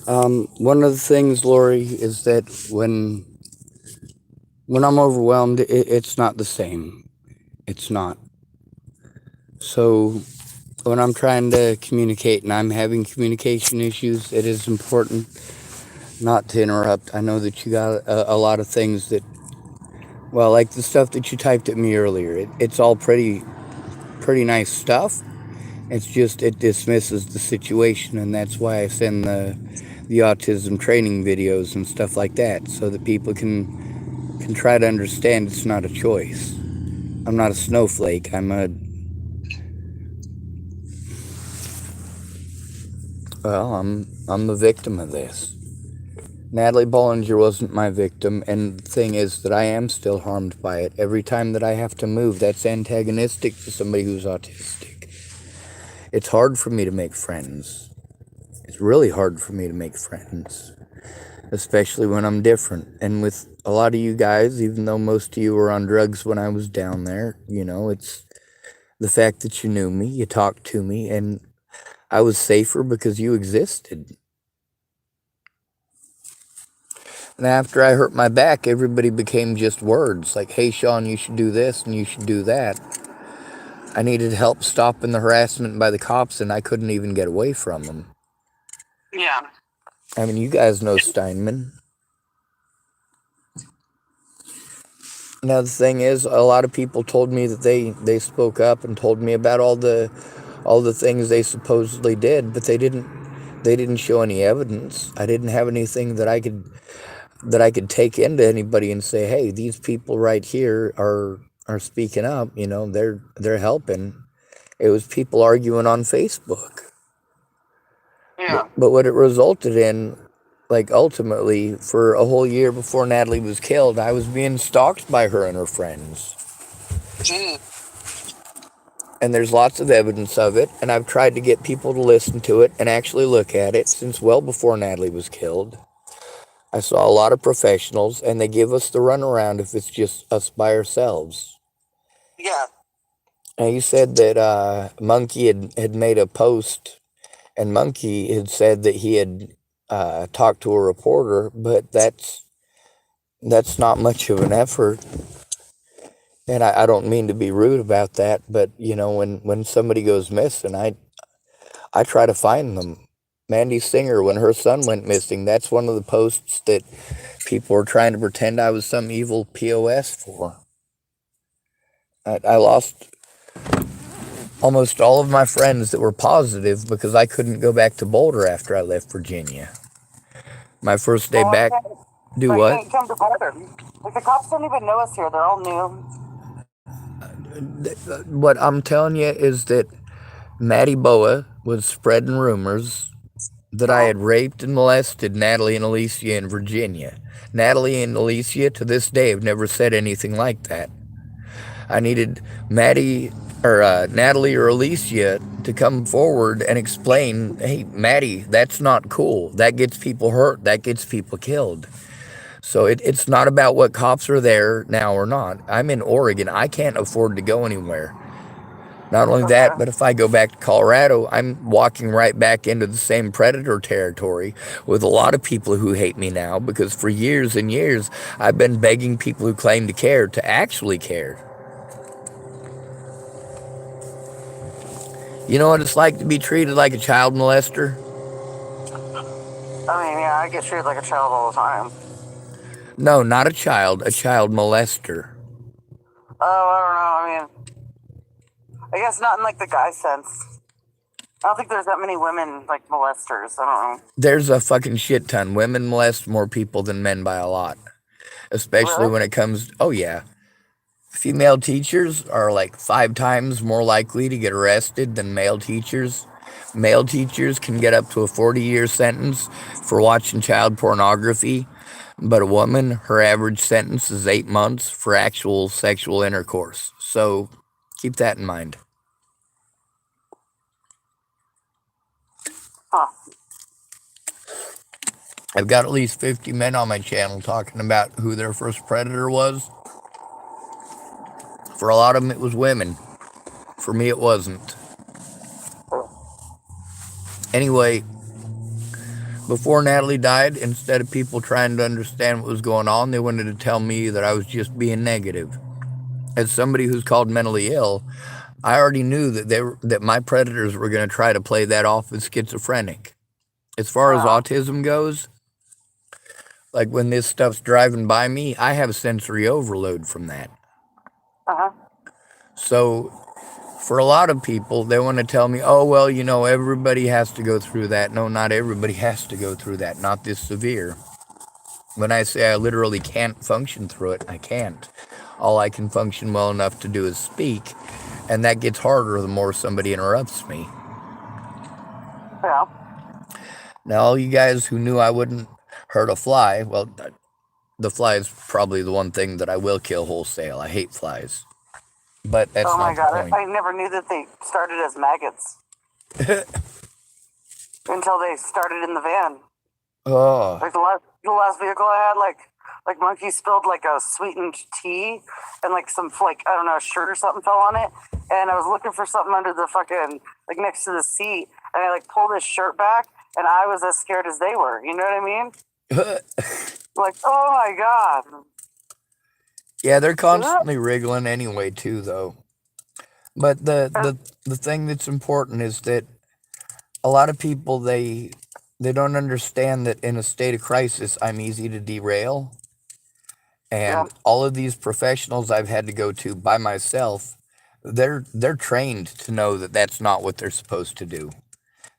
One of the things, Lori, is that when I'm overwhelmed, it's not the same. It's not. So when I'm trying to communicate and I'm having communication issues, it is important not to interrupt. I know that you got a lot of things that, well, like the stuff that you typed at me earlier. It's all pretty nice stuff. It's just it dismisses the situation, and that's why I send the autism training videos and stuff like that, so that people can try to understand it's not a choice. I'm not a snowflake. I'm the victim of this. Natalie Bollinger wasn't my victim, and the thing is that I am still harmed by it. Every time that I have to move, that's antagonistic to somebody who's autistic. It's hard for me to make friends. It's really hard for me to make friends, especially when I'm different. And with a lot of you guys, even though most of you were on drugs when I was down there, it's the fact that you knew me, you talked to me, and I was safer because you existed. And after I hurt my back, everybody became just words like, hey, Sean, you should do this and you should do that. I needed help stopping the harassment by the cops, and I couldn't even get away from them. Yeah. I mean, you guys know Steinman. Now, the thing is, a lot of people told me that they spoke up and told me about all the things they supposedly did, but they didn't show any evidence. I didn't have anything that I could take into anybody and say, hey, these people right here are speaking up. They're helping. It was people arguing on Facebook. Yeah. But what it resulted in, like ultimately, for a whole year before Natalie was killed, I was being stalked by her and her friends. Gee. And there's lots of evidence of it, and I've tried to get people to listen to it and actually look at it since well before Natalie was killed. I saw a lot of professionals, and they give us the runaround if it's just us by ourselves. Yeah. Now, you said that Monkey had made a post, and Monkey had said that he had talked to a reporter, but that's not much of an effort. And I don't mean to be rude about that, but when somebody goes missing, I try to find them. Mandy Singer, when her son went missing, that's one of the posts that people were trying to pretend I was some evil POS for. I lost almost all of my friends that were positive because I couldn't go back to Boulder after I left Virginia. My first day Well, I back, can't. do I what? can't come to Boulder. Like the cops don't even know us here. They're all new. What I'm telling you is that Maddie Boa was spreading rumors that I Oh. had raped and molested Natalie and Alicia in Virginia. Natalie and Alicia to this day have never said anything like that. I needed Maddie or Natalie or Alicia to come forward and explain, hey, Maddie, that's not cool. That gets people hurt. That gets people killed. So it's not about what cops are there now or not. I'm in Oregon. I can't afford to go anywhere. Not only that, Okay. but if I go back to Colorado, I'm walking right back into the same predator territory with a lot of people who hate me now because for years and years, I've been begging people who claim to care to actually care. You know what it's like to be treated like a child molester? I mean, yeah, I get treated like a child all the time. No, not a child molester. Oh, I don't know. I mean, I guess not in like the guy sense. I don't think there's that many women like molesters. I don't know. There's a fucking shit ton. Women molest more people than men by a lot. Especially Really? when it comes, oh yeah. Female teachers are like 5 times more likely to get arrested than male teachers. Male teachers can get up to a 40-year sentence for watching child pornography, but a woman, her average sentence is 8 months for actual sexual intercourse. So keep that in mind. Huh. I've got at least 50 men on my channel talking about who their first predator was. For a lot of them, it was women. For me, it wasn't. Anyway, Before Natalie died, instead of people trying to understand what was going on, they wanted to tell me that I was just being negative. As somebody who's called mentally ill, I already knew that my predators were going to try to play that off as schizophrenic. As far as Oh. autism goes, like when this stuff's driving by me, I have sensory overload from that. Uh-huh. So for a lot of people, they want to tell me, oh, well, everybody has to go through that. No, not everybody has to go through that, not this severe. When I say I literally can't function through it, I can't. All I can function well enough to do is speak, and that gets harder the more somebody interrupts me. Yeah. Now, all you guys who knew I wouldn't hurt a fly, well, the fly is probably the one thing that I will kill wholesale. I hate flies. But that's Oh my not the God. point. I never knew that they started as maggots until they started in the van. Oh, Like the last vehicle I had, like Monkey spilled like a sweetened tea and like some I don't know, a shirt or something fell on it, and I was looking for something under the fucking like next to the seat, and I like pulled his shirt back, and I was as scared as they were. You know what I mean? Like, oh my God. yeah, they're constantly wriggling anyway, too, though. But the, Uh, the, the thing that's important is that a lot of people, they don't understand that in a state of crisis, I'm easy to derail. Yeah, And all of these professionals I've had to go to by myself, they're trained to know that that's not what they're supposed to do.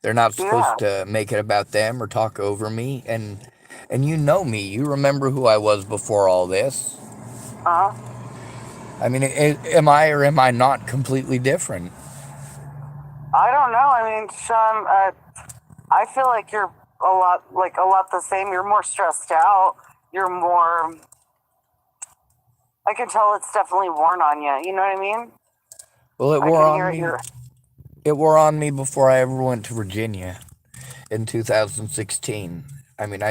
They're not yeah, supposed to make it about them or talk over me. And you know me. You remember who I was before all this. uh-huh. I mean, am I or am I not completely different? I don't know. I mean, Sean, I feel like you're a lot the same. You're more stressed out. You're more. I can tell it's definitely worn on you. You know what I mean? Well, it I wore can hear on it. me. It wore on me before I ever went to Virginia in 2016. I mean,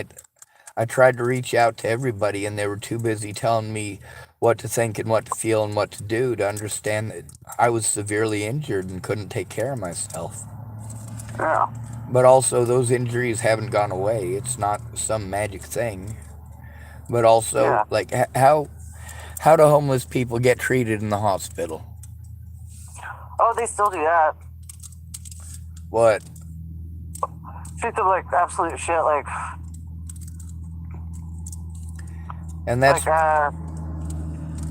I tried to reach out to everybody, and they were too busy telling me what to think and what to feel and what to do to understand that I was severely injured and couldn't take care of myself. Yeah, But also, those injuries haven't gone away. It's not some magic thing. But also, yeah. like, how do homeless people get treated in the hospital? Oh, they still do that. What? Treat them like absolute shit. And Like that's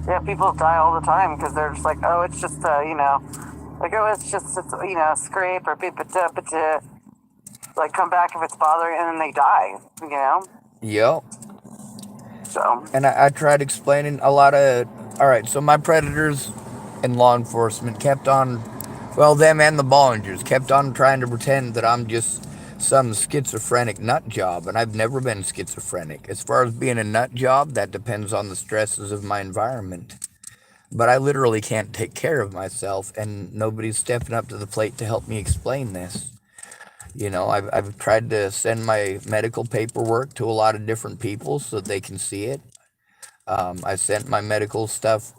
yeah, people die all the time because they're just like, oh, it's just like oh, it's a scrape or beep but like come back if it's bothering, and then they die. yep. So And I tried explaining a lot of. All right, so my predators in law enforcement kept on, well, them and the Bollingers kept on trying to pretend that I'm just some schizophrenic nut job, and I've never been schizophrenic. As far as being a nut job, that depends on the stresses of my environment. But I literally can't take care of myself, and nobody's stepping up to the plate to help me explain this. I've tried to send my medical paperwork to a lot of different people so that they can see it. I sent my medical stuff.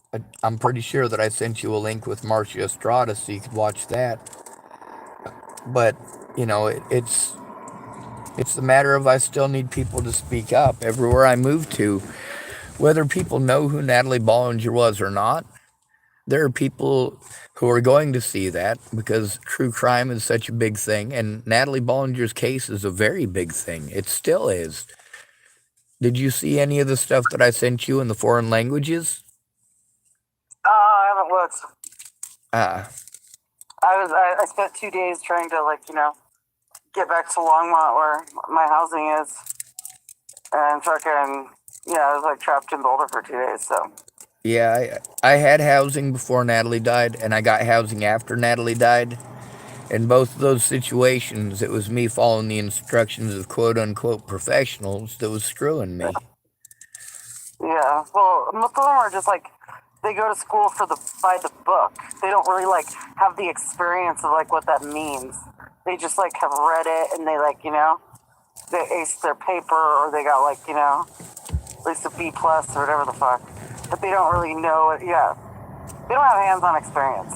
I'm pretty sure that I sent you a link with Marcia Estrada so you could watch that. But it's the matter of I still need people to speak up everywhere I move to, whether people know who Natalie Bollinger was or not. There are people who are going to see that because true crime is such a big thing, and Natalie Bollinger's case is a very big thing. It still is. Did you see any of the stuff that I sent you in the foreign languages? I haven't looked. Ah, I spent 2 days trying to get back to Longmont where my housing is, and fucking I was like trapped in Boulder for 2 days. So yeah, I had housing before Natalie died, and I got housing after Natalie died. In both of those situations, it was me following the instructions of quote unquote professionals that was screwing me. yeah, well, most of them are just like they go to school by the book. They don't really have the experience of what that means. They just have read it, and they aced their paper, or they got at least a B plus or whatever the fuck. But they don't really know it. Yeah, they don't have hands-on experience.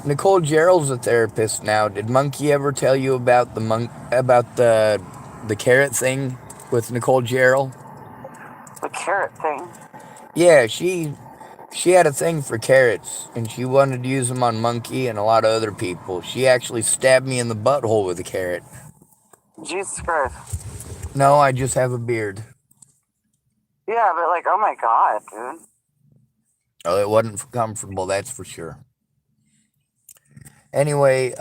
Nicole Gerald's a therapist now. Did Monkey ever tell you about the the carrot thing with Nicole Jarrell. The carrot thing. Yeah, she had a thing for carrots, and she wanted to use them on Monkey and a lot of other people. She actually stabbed me in the butthole with a carrot. Jesus Christ. No, I just have a beard. Yeah, but like, oh my God, dude. Oh, it wasn't comfortable, that's for sure. Anyway,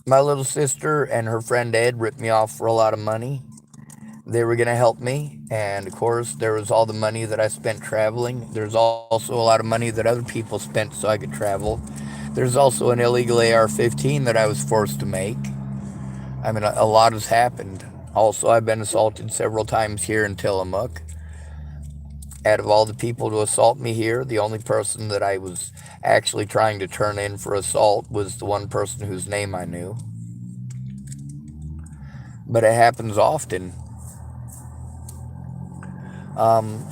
my little sister and her friend Ed ripped me off for a lot of money. They were going to help me, and of course, there was all the money that I spent traveling. There's also a lot of money that other people spent so I could travel. There's also an illegal AR 15 that I was forced to make. I mean, a lot has happened. Also, I've been assaulted several times here in Tillamook. Out of all the people to assault me here, the only person that I was actually trying to turn in for assault was the one person whose name I knew. But it happens often. Um,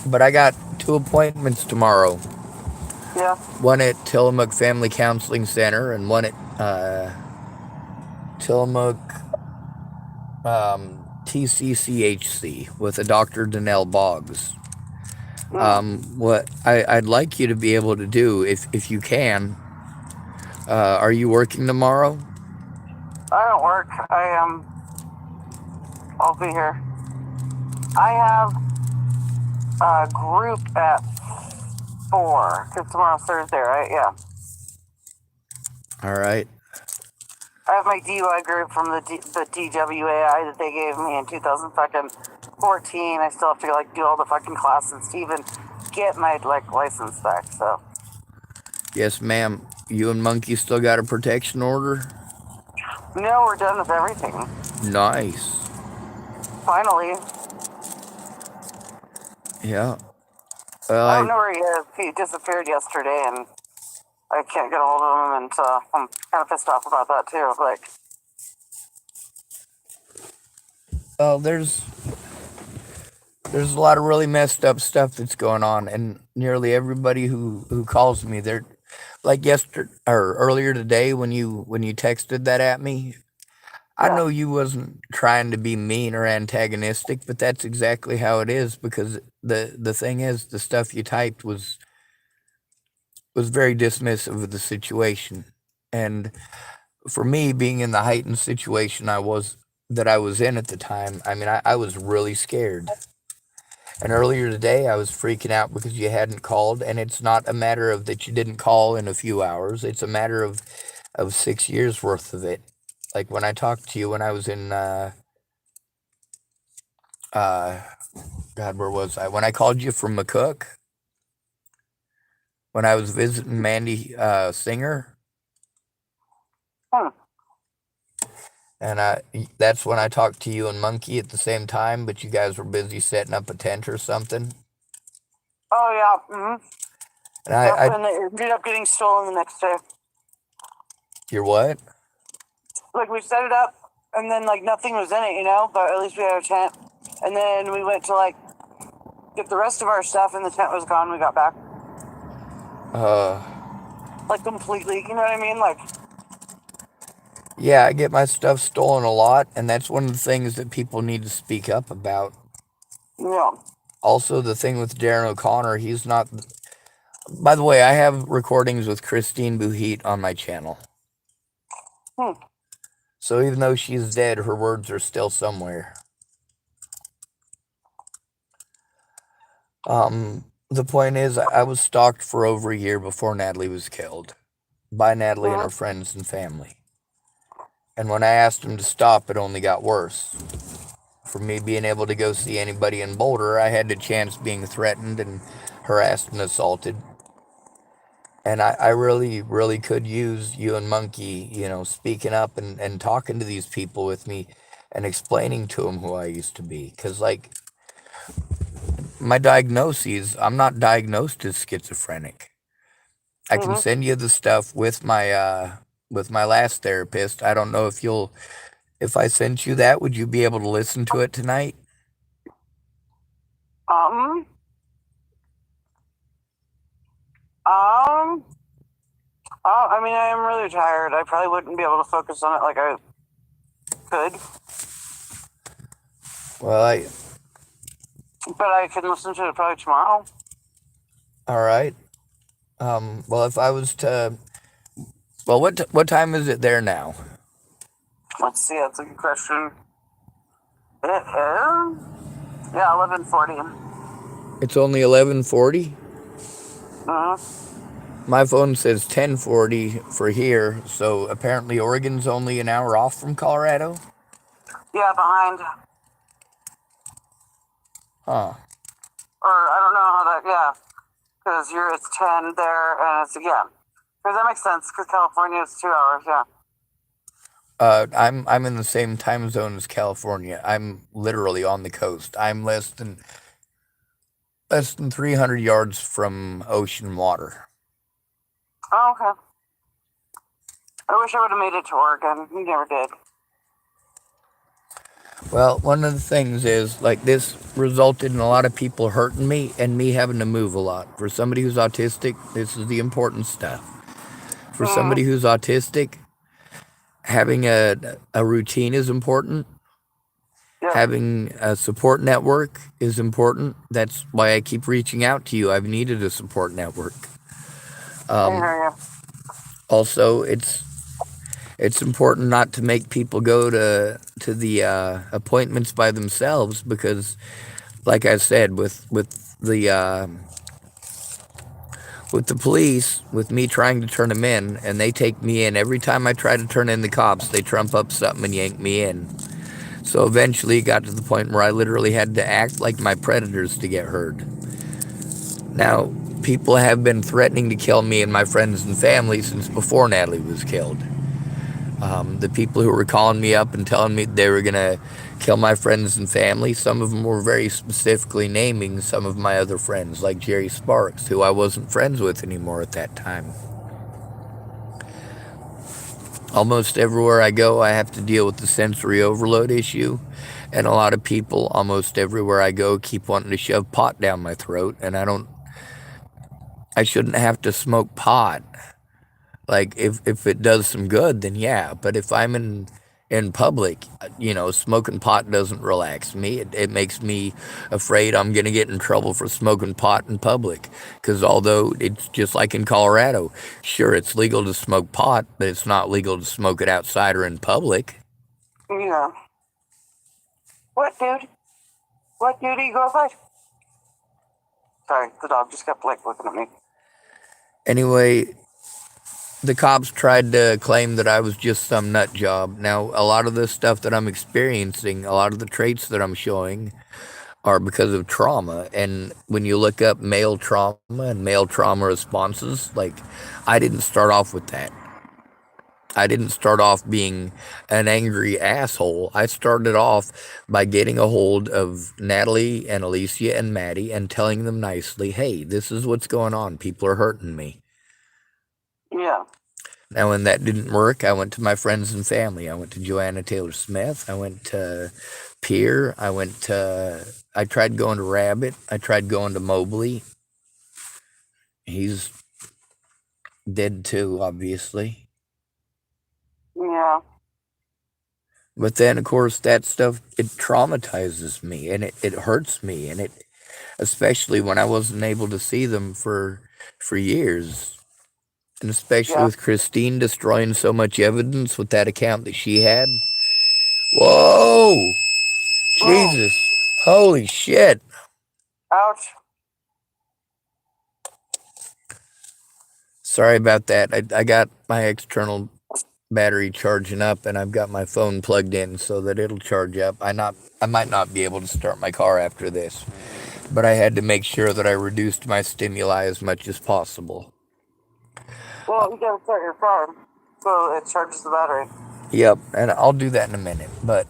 but I got two appointments tomorrow. Yeah. One at Tillamook Family Counseling Center and one at Tillamook TCCHC with a Dr. Danelle Boggs. Mm. What I'd like you to be able to do, if you can, are you working tomorrow? I don't work. I'll be here. I have a group at 4 because tomorrow's Thursday, right? Yeah. All right. I have my DUI group from the DWAI that they gave me in 2014. I still have to like do all the fucking classes to even get my like license back. So Yes, ma'am. You and Monkey still got a protection order? no, we're done with everything. Nice. Finally. Yeah. Well, I don't know where he is. He disappeared yesterday, and I can't get a hold of him, and I'm kind of pissed off about that too. Like, well, there's a lot of really messed up stuff that's going on, and nearly everybody who calls me, they're like yesterday or earlier today when you texted that at me. I yeah, know you wasn't trying to be mean or antagonistic, but that's exactly how it is because the thing is the stuff you typed was very dismissive of the situation. And for me being in the heightened situation I was in at the time, I mean I was really scared. And earlier today I was freaking out because you hadn't called, and it's not a matter of that you didn't call in a few hours. It's a matter of 6 years worth of it. Like when I talked to you when I was in uh God, where was I? When I called you from McCook, when I was visiting Mandy Singer, hmm. and that's when I talked to you and Monkey at the same time, but you guys were busy setting up a tent or something. Oh yeah, And yep. And it ended up getting stolen the next day. you're what? Like we set it up, and then like nothing was in it, but at least we had a tent. And then we went to like get the rest of our stuff, and the tent was gone. We got back Uh, like completely. You know what I mean? Like, yeah, I get my stuff stolen a lot, and that's one of the things that people need to speak up about. yeah. Also, the thing with Darren O'Connor, he's not. By the way, I have recordings with Christine Buhit on my channel. Hmm. So even though she's dead, her words are still somewhere. The point is, I was stalked for over a year before Natalie was killed by Natalie and her Mm-hmm. friends and family. And when I asked them to stop, it only got worse. For me being able to go see anybody in Boulder, I had the chance being threatened and harassed and assaulted. And I really, really could use you and Monkey, speaking up and talking to these people with me and explaining to them who I used to be. Because, like, my diagnoses, I'm not diagnosed as schizophrenic. I can Mm-hmm. send you the stuff with my last therapist. I don't know if I sent you that, would you be able to listen to it tonight? Um. Um. Oh, I mean, I am really tired. I probably wouldn't be able to focus on it like I could. Well, But I can listen to it probably tomorrow. all right. Well, if I was to, well, what time is it there now? Let's see. That's a good question. It is, yeah, 11:40. It's only 11:40. Mm-hmm. My phone says 10:40 for here, so apparently Oregon's only an hour off from Colorado. Yeah, behind. Huh. Or I don't know how that. Yeah, because you're it's 10 there, and it's yeah. Because that makes sense. Because California is 2 hours. Yeah. I'm in the same time zone as California. I'm literally on the coast. I'm less than 300 yards from ocean water. Oh, okay. I wish I would have made it to Oregon. You never did. Well, one of the things is like this resulted in a lot of people hurting me and me having to move a lot. For somebody who's autistic, this is the important stuff. For Mm, somebody who's autistic, having a routine is important. yep. Having a support network is important. That's why I keep reaching out to you. I've needed a support network. I Um, hear you. Also, it's important not to make people go to the appointments by themselves because, like I said, with the police, with me trying to turn them in, and they take me in every time I try to turn in the cops, they trump up something and yank me in. So eventually, it got to the point where I literally had to act like my predators to get heard. Now, people have been threatening to kill me and my friends and family since before Natalie was killed. The people who were calling me up and telling me they were going to kill my friends and family, some of them were very specifically naming some of my other friends, like Jerry Sparks, who I wasn't friends with anymore at that time. Almost everywhere I go, I have to deal with the sensory overload issue. And a lot of people, almost everywhere I go, keep wanting to shove pot down my throat. And I shouldn't have to smoke pot. Like if it does some good, then yeah. But if I'm in public, smoking pot doesn't relax me. It makes me afraid I'm gonna get in trouble for smoking pot in public. Because although it's just like in Colorado, sure it's legal to smoke pot, but it's not legal to smoke it outside or in public. Yeah. What, dude? What, dude? You go outside. Sorry, the dog just kept like looking at me. Anyway, the cops tried to claim that I was just some nut job. Now, a lot of the stuff that I'm experiencing, a lot of the traits that I'm showing, are because of trauma. And when you look up male trauma and male trauma responses, like I didn't start off with that. I didn't start off being an angry asshole. I started off by getting a hold of Natalie and Alicia and Maddie and telling them nicely, hey, this is what's going on. People are hurting me. Yeah. Now, when that didn't work, I went to my friends and family. I went to Joanna Taylor Smith. I went to Pierre. I tried going to Rabbit. I tried going to Mobley. He's dead too, obviously. Yeah. But then, of course, that stuff, it traumatizes me and it hurts me. And especially when I wasn't able to see them for years. And especially Yeah. with Christine destroying so much evidence with that account that she had. Whoa! Mm. Jesus. Holy shit. Ouch. Sorry about that. I got my external battery charging up and I've got my phone plugged in so that it'll charge up. I might not be able to start my car after this, but I had to make sure that I reduced my stimuli as much as possible. Well, you gotta start your phone so it charges the battery. Yep, and I'll do that in a minute. But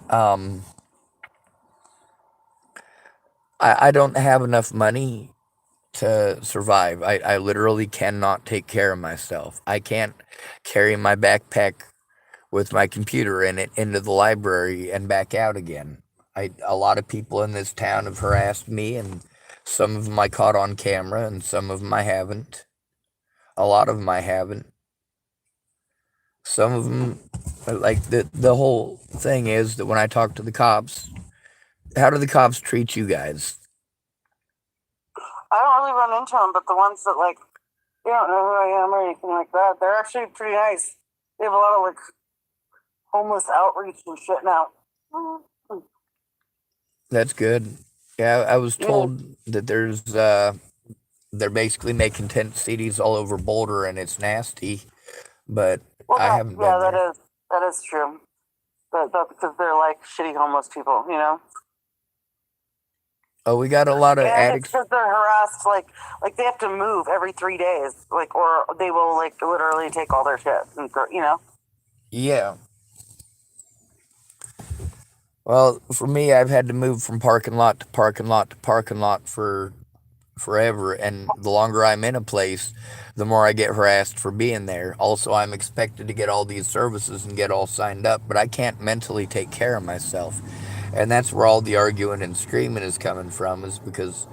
I don't have enough money to survive. I literally cannot take care of myself. I can't carry my backpack with my computer in it into the library and back out again. A lot of people in this town have harassed me, and some of them I caught on camera, and some of them I haven't. A lot of them I haven't. Some of them, like the whole thing is that when I talk to the cops, How do the cops treat you guys? I don't really run into them, but the ones that like they don't know who I am or anything like that, they're actually pretty nice. They have a lot of like homeless outreach and shit now. That's good. Yeah, I was Yeah. told that they're basically making tent cities all over Boulder, and it's nasty. But Well, I that haven't yeah, been there. that is true. That because they're like shitty homeless people, you know. Oh, we got a lot of And it's addicts. because they're harassed, like they have to move every 3 days, like or they will like literally take all their shit and you know. Yeah. Well, for me, I've had to move from parking lot to parking lot to parking lot for forever, and the longer I'm in a place, the more I get harassed for being there. Also, I'm expected to get all these services and get all signed up, but I can't mentally take care of myself. And that's where all the arguing and screaming is coming from, is because,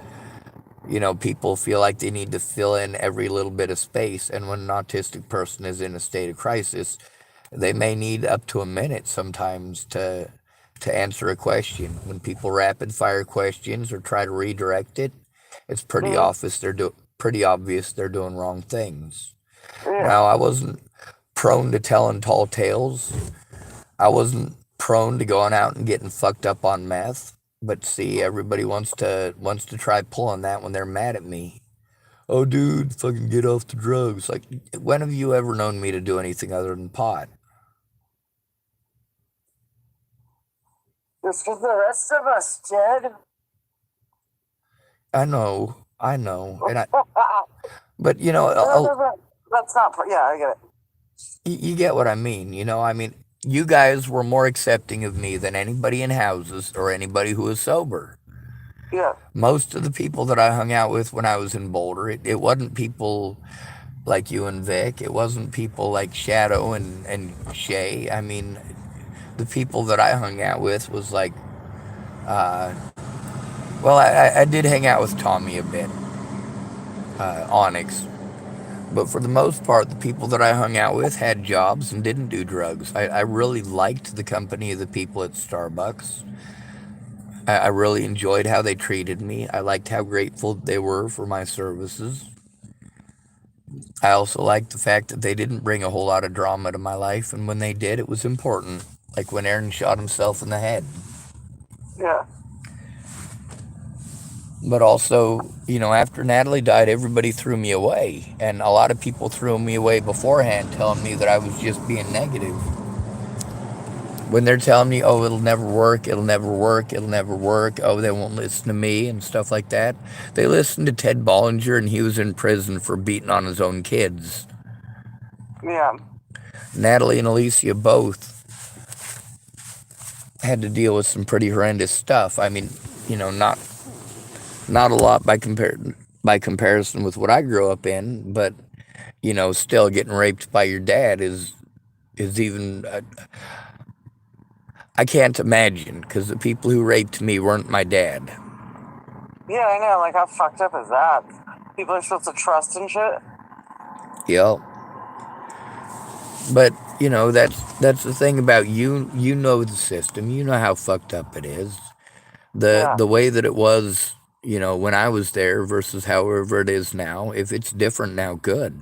people feel like they need to fill in every little bit of space. And when an autistic person is in a state of crisis, they may need up to a minute sometimes to answer a question. When people rapid fire questions or try to redirect it, it's Hmm. pretty obvious they're doing wrong things. Yeah, Now, I wasn't prone to telling tall tales. I wasn't prone to going out and getting fucked up on meth. But see, everybody wants to try pulling that when they're mad at me. Oh, dude, fucking get off the drugs. Like, when have you ever known me to do anything other than pot? just because the rest of us did. I know, and I. That But doesn't. That's not. Yeah, I get it. you get what I mean. I mean, you guys were more accepting of me than anybody in houses or anybody who was sober. Yeah, Most of the people that I hung out with when I was in Boulder, it wasn't people like you and Vic. It wasn't people like Shadow and Shay. I mean, the people that I hung out with was like, uh, well, I did hang out with Tommy a bit, Onyx. But for the most part, the people that I hung out with had jobs and didn't do drugs. I really liked the company of the people at Starbucks. I really enjoyed how they treated me. I liked how grateful they were for my services. I also liked the fact that they didn't bring a whole lot of drama to my life, and when they did, it was important. Like when Aaron shot himself in the head. yeah, But also, after Natalie died, everybody threw me away. And a lot of people threw me away beforehand, telling me that I was just being negative. When they're telling me, oh, it'll never work, it'll never work, it'll never work, oh, they won't listen to me and stuff like that. They listened to Ted Bollinger, and he was in prison for beating on his own kids. yeah, Natalie and Alicia both had to deal with some pretty horrendous stuff. I mean, not a lot by comparison with what I grew up in, but still getting raped by your dad is even I can't imagine because the people who raped me weren't my dad. yeah. I know. Like, how fucked up is that? People are supposed to trust and shit. Yep. But that's the thing about you. You know the system. You know how fucked up it is. The Yeah, the way that it was, when I was there versus however it is now. If it's different now, good.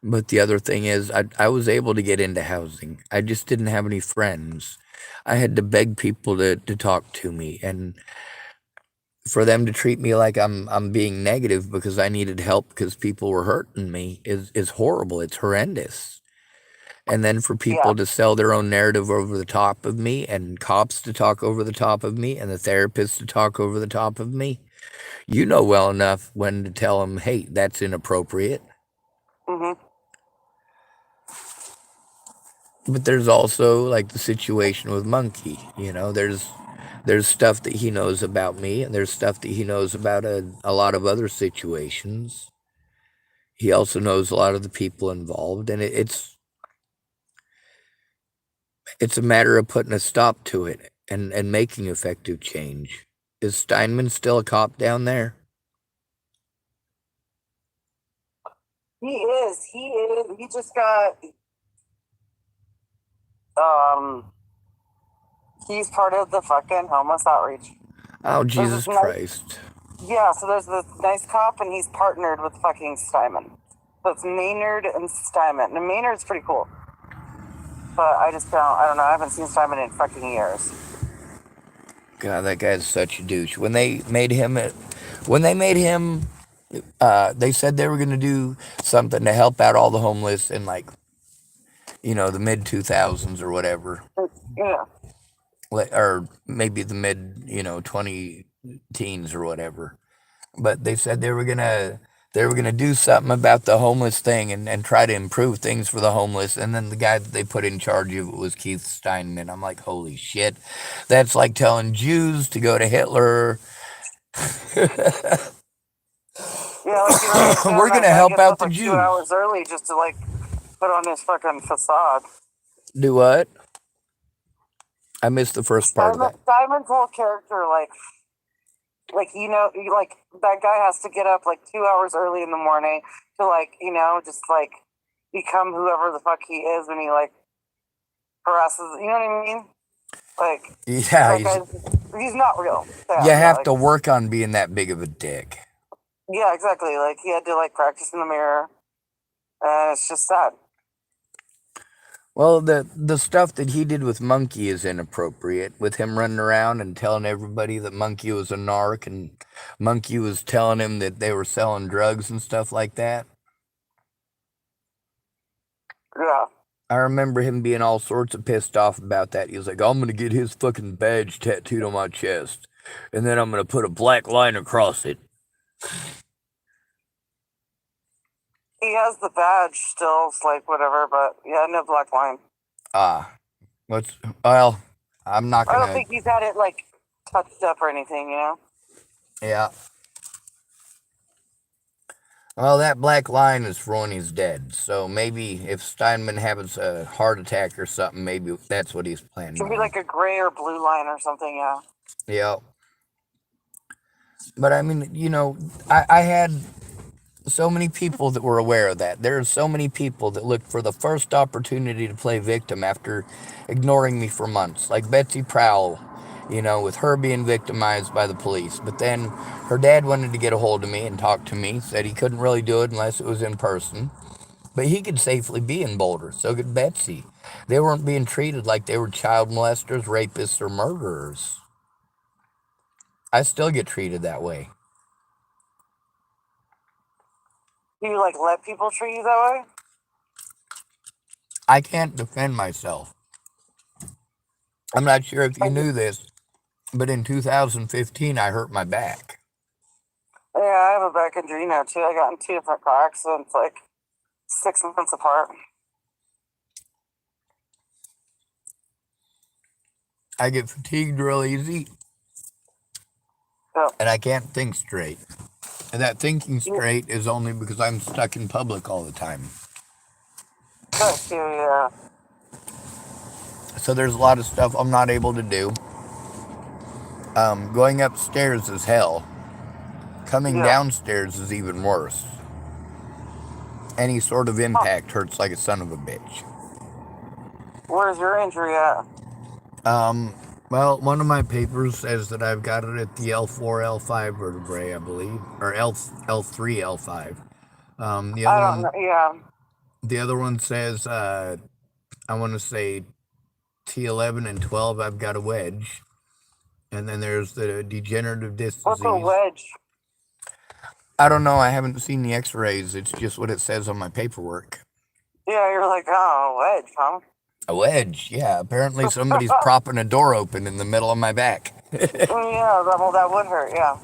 But the other thing is, I was able to get into housing. I just didn't have any friends. I had to beg people to talk to me, and for them to treat me like I'm being negative because I needed help because people were hurting me is horrible. It's horrendous. And then for yeah. people to sell their own narrative over the top of me, and cops to talk over the top of me, and the therapists to talk over the top of me, you know well enough when to tell them, hey, that's inappropriate. Mhm. But there's also like the situation with Monkey. There's stuff that he knows about me, and there's stuff that he knows about a lot of other situations. He also knows a lot of the people involved, and it's a matter of putting a stop to it and making effective change. Is Steinman still a cop down there? He is. He is. He just got. Um. He's part of the fucking homeless outreach. Oh, There's this Jesus nice, Christ. yeah. So there's this nice cop, and he's partnered with fucking Steinman. So it's Maynard and Steinman. And Maynard's pretty cool, but I just don't. I don't know. I haven't seen Steinman in fucking years. God, that guy's such a douche. When they made him, they said they were gonna do something to help out all the homeless in like the mid 2000s or whatever, Yeah, or maybe the mid 20 teens or whatever. But they said they were gonna do something about the homeless thing and try to improve things for the homeless. And then the guy that they put in charge of it was Keith Steinman. I'm like, holy shit, that's like telling Jews to go to Hitler. yeah. Like you don't understand. We're That gonna guy help gets out up the like two Jews. hours early just to like put on his fucking facade. Do what? I missed the first part of that. Steinman's whole character, like like that guy has to get up like 2 hours early in the morning to like just like become whoever the fuck he is when he like harasses. You know what I mean? Like Yeah, that guy, he's not real. Yeah, you yeah, have like to work on being that big of a dick. yeah, exactly. Like he had to like practice in the mirror, and it's just sad. Well, the stuff that he did with Monkey is inappropriate. With him running around and telling everybody that Monkey was a narc, and Monkey was telling him that they were selling drugs and stuff like that. Yeah, I remember him being all sorts of pissed off about that. He was like, "I'm gonna get his fucking badge tattooed on my chest, and then I'm gonna put a black line across it." he has the badge still. It's like whatever, but yeah, no black line. Ah, what's well, I'm not I don't gonna. think he's had it like touched up or anything. Yeah. Well, that black line is for when he's dead. So maybe if Steinman has a heart attack or something, maybe that's what he's planning Should be on. like a gray or blue line or something. Yeah. Yeah. But I mean, I had so many people that were aware of that. There are so many people that looked for the first opportunity to play victim after ignoring me for months, like Betsy Prowl, with her being victimized by the police. But then her dad wanted to get a hold of me and talk to me, said he couldn't really do it unless it was in person. But he could safely be in Boulder. So could Betsy. They weren't being treated like they were child molesters, rapists, or murderers. I still get treated that way. Do you like let people treat you that way? I can't defend myself. I'm not sure if you Like, knew this, but in 2015, I hurt my back. yeah, I have a back injury now too. I got in two different car accidents, like 6 months apart. I get fatigued real easy, Yeah. and I can't think straight. And that thinking You straight is only because I'm stuck in public all the time. got to, yeah. So there's a lot of stuff I'm not able to do. Going upstairs is hell. Coming Yeah. downstairs is even worse. Any sort of Huh. impact hurts like a son of a bitch. Where's your injury at? Um, well, one of my papers says that I've got it at the L4, L5 vertebrae, I believe, or L3, L5. The I other don't know. one, Yeah. the other one says I want to say T11 and 12. I've got a wedge, and then there's the degenerative disc What's a disease. wedge? I don't know. I haven't seen the X-rays. It's just what it says on my paperwork. Yeah, you're like, oh, wedge, huh? A wedge, yeah. Apparently somebody's propping a door open in the middle of my back. Yeah, well, that would hurt. Yeah.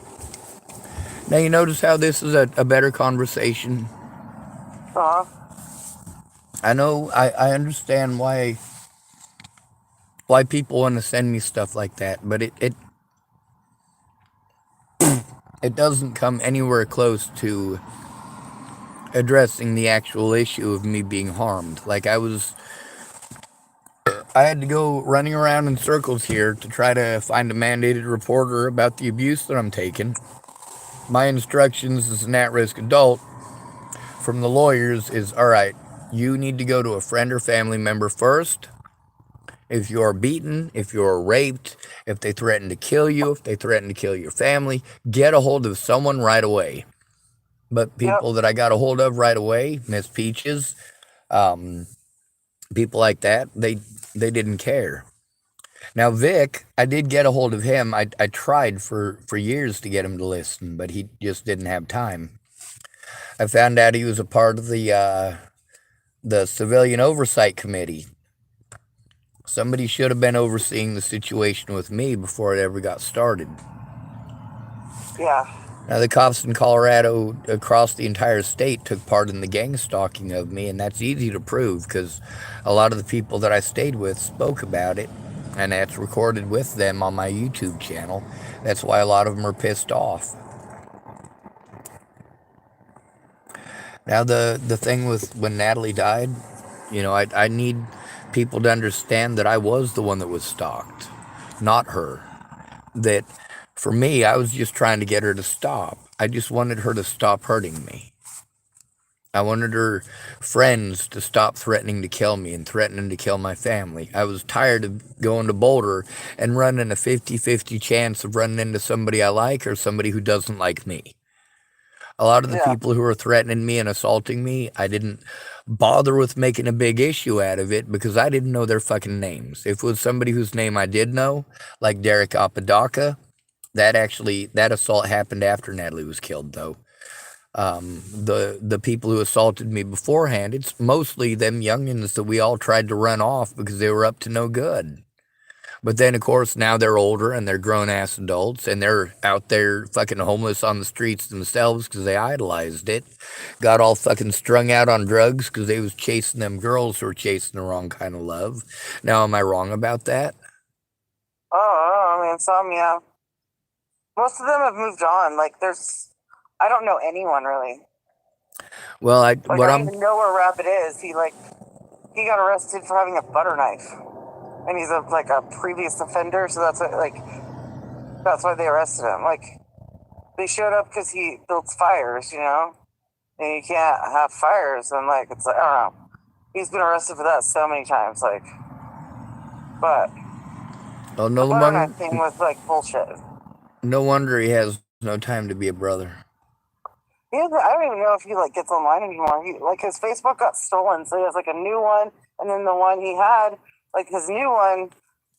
Now you notice how this is a better conversation. Uh huh. I know I understand why people want to send me stuff like that, but it doesn't come anywhere close to addressing the actual issue of me being harmed. Like I had to go running around in circles here to try to find a mandated reporter about the abuse that I'm taking. My instructions as an at-risk adult from the lawyers is, all right, you need to go to a friend or family member first. If you're beaten, if you're raped, If they threaten to kill you, if they threaten to kill your family, get a hold of someone right away. But Yep. people that I got a hold of right away, Miss Peaches, um, people like that, they didn't care. Now Vic, I did get a hold of him. I tried for years to get him to listen, but he just didn't have time. I found out he was a part of the Civilian Oversight Committee. Somebody should have been overseeing the situation with me before it ever got started. Yeah. Now, the cops in Colorado across the entire state took part in the gang stalking of me, and that's easy to prove because a lot of the people that I stayed with spoke about it, and that's recorded with them on my YouTube channel. That's why a lot of them are pissed off. Now, the thing with when Natalie died, I need people to understand that I was the one that was stalked, not her. That for me, I was just trying to get her to stop. I just wanted her to stop hurting me. I wanted her friends to stop threatening to kill me and threatening to kill my family. I was tired of going to Boulder and running a 50-50 chance of running into somebody I like or somebody who doesn't like me. A lot of the Yeah. people who were threatening me and assaulting me, I didn't bother with making a big issue out of it because I didn't know their fucking names. If it was somebody whose name I did know, like Derek Apodaca, that assault happened after Natalie was killed, though. The people who assaulted me beforehand, it's mostly them youngins that we all tried to run off because they were up to no good. But then, of course, now they're older and they're grown ass adults and they're out there fucking homeless on the streets themselves because they idolized it. Got all fucking strung out on drugs because they was chasing them girls who were chasing the wrong kind of love. Now, am I wrong about that? Oh, I mean, some, yeah. Most of them have moved on. Like, I don't know anyone really. Well, Like, I don't even know where Rabbit is. He got arrested for having a butter knife, and he's a previous offender. So that's why they arrested him. Like, they showed up because he builds fires, and you can't have fires. And like, it's like, I don't know. He's been arrested for that so many times. Like, but oh, the butter knife thing was like bullshit. no wonder he has no time to be a brother. I don't even know if he gets online anymore. His Facebook got stolen, so he has a new one, and then the one he had, his new one,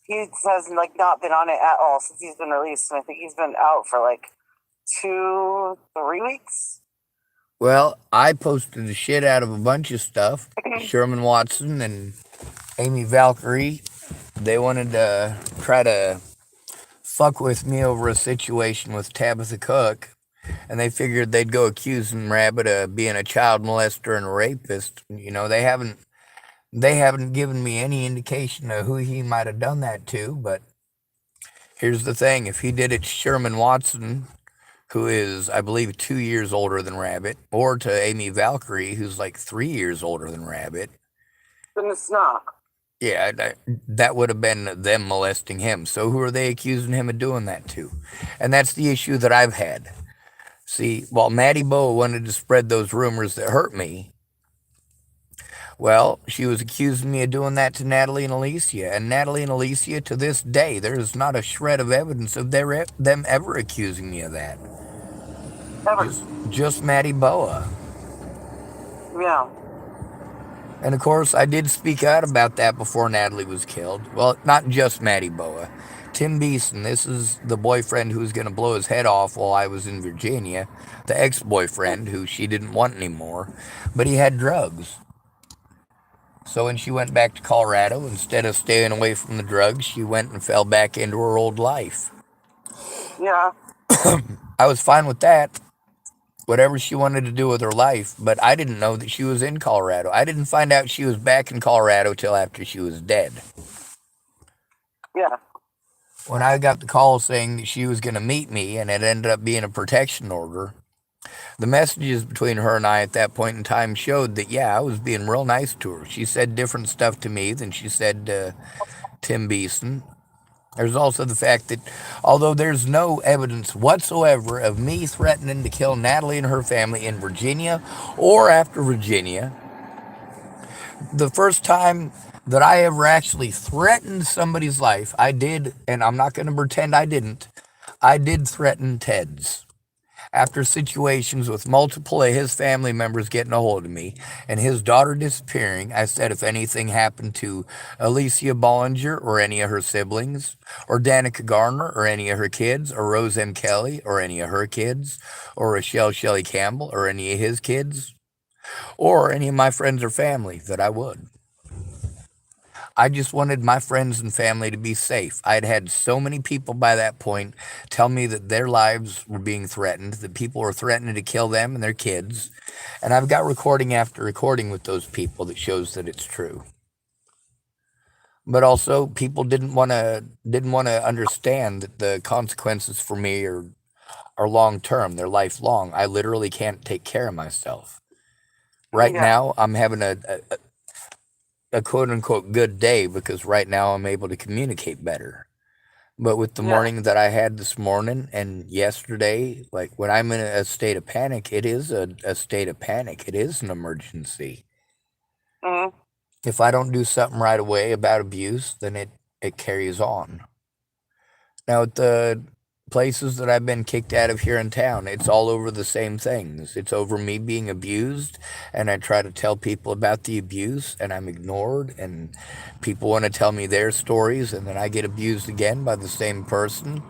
he has not been on it at all since he's been released, and I think he's been out for 2-3 weeks. Well, I posted the shit out of a bunch of stuff. Sherman Watson and Amy Valkyrie, they wanted to try to fuck with me over a situation with Tabitha Cook, and they figured they'd go accusing Rabbit of being a child molester and a rapist. They haven't given me any indication of who he might have done that to, but here's the thing. If he did it to Sherman Watson, who is, I believe, 2 years older than Rabbit, or to Amy Valkyrie, who's 3 years older than Rabbit, then it's not. Yeah, that would have been them molesting him. So who are they accusing him of doing that to? And that's the issue that I've had. See, while Maddie Boa wanted to spread those rumors that hurt me, well, she was accusing me of doing that to Natalie and Alicia. And Natalie and Alicia, to this day, there is not a shred of evidence of them ever accusing me of that. Ever. Just Maddie Boa. Yeah. And of course, I did speak out about that before Natalie was killed. Well, not just Maddie Boa. Tim Beeson, this is the boyfriend who was going to blow his head off while I was in Virginia. The ex-boyfriend who she didn't want anymore. But he had drugs. So when she went back to Colorado, instead of staying away from the drugs, she went and fell back into her old life. Yeah. I was fine with that. Whatever she wanted to do with her life, but I didn't know that she was in Colorado. I didn't find out she was back in Colorado till after she was dead. Yeah. When I got the call saying that she was going to meet me and it ended up being a protection order, the messages between her and I at that point in time showed that, yeah, I was being real nice to her. She said different stuff to me than she said to Tim Beeson. There's also the fact that although there's no evidence whatsoever of me threatening to kill Natalie and her family in Virginia or after Virginia, the first time that I ever actually threatened somebody's life. I did, and I'm not going to pretend I didn't. I did threaten Ted's. After situations with multiple of his family members getting a hold of me and his daughter disappearing, I said if anything happened to Alicia Bollinger or any of her siblings, or Danica Garner or any of her kids, or Rose M. Kelly or any of her kids, or Rochelle Shelley Campbell or any of his kids, or any of my friends or family, that I would. I just wanted my friends and family to be safe. I had had so many people by that point tell me that their lives were being threatened, that people were threatening to kill them and their kids. And I've got recording after recording with those people that shows that it's true. But also people didn't want to understand that the consequences for me are long term, they're lifelong. I literally can't take care of myself. Right Yeah. now I'm having a quote unquote good day because right now I'm able to communicate better. But with the Yeah. morning that I had this morning and yesterday, like when I'm in a state of panic, it is a state of panic. It is an emergency. Mm-hmm. If I don't do something right away about abuse, then it carries on. Now, at the places that I've been kicked out of here in town, it's all over the same things. It's over me being abused, and I try to tell people about the abuse, and I'm ignored, and people want to tell me their stories, and then I get abused again by the same person,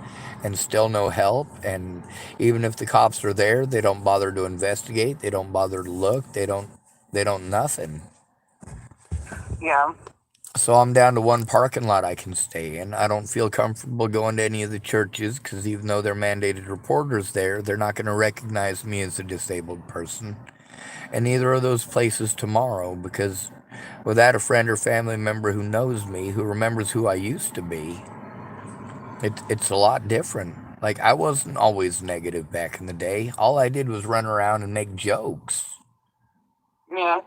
and still no help. And even if the cops are there, they don't bother to investigate. They don't bother to look. They don't nothing. Yeah. So I'm down to one parking lot I can stay in. I don't feel comfortable going to any of the churches because even though they're mandated reporters there, they're not going to recognize me as a disabled person. And neither of those places tomorrow because without a friend or family member who knows me, who remembers who I used to be, it's a lot different. Like, I wasn't always negative back in the day. All I did was run around and make jokes. Yeah.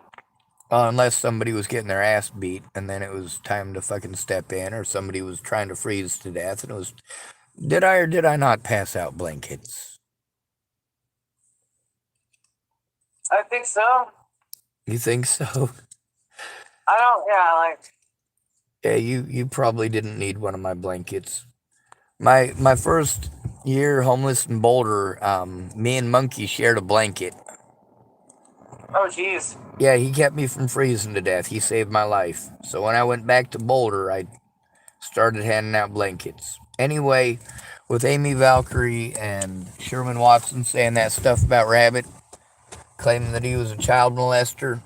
Unless somebody was getting their ass beat and then it was time to fucking step in, or somebody was trying to freeze to death and it was, did I or did I not pass out blankets? I think so. You think so? I don't. Yeah. Like. Yeah, you probably didn't need one of my blankets. My first year homeless in Boulder, me and Monkey shared a blanket. Oh, jeez. Yeah, he kept me from freezing to death. He saved my life. So when I went back to Boulder, I started handing out blankets. Anyway, with Amy Valkyrie and Sherman Watson saying that stuff about Rabbit, claiming that he was a child molester,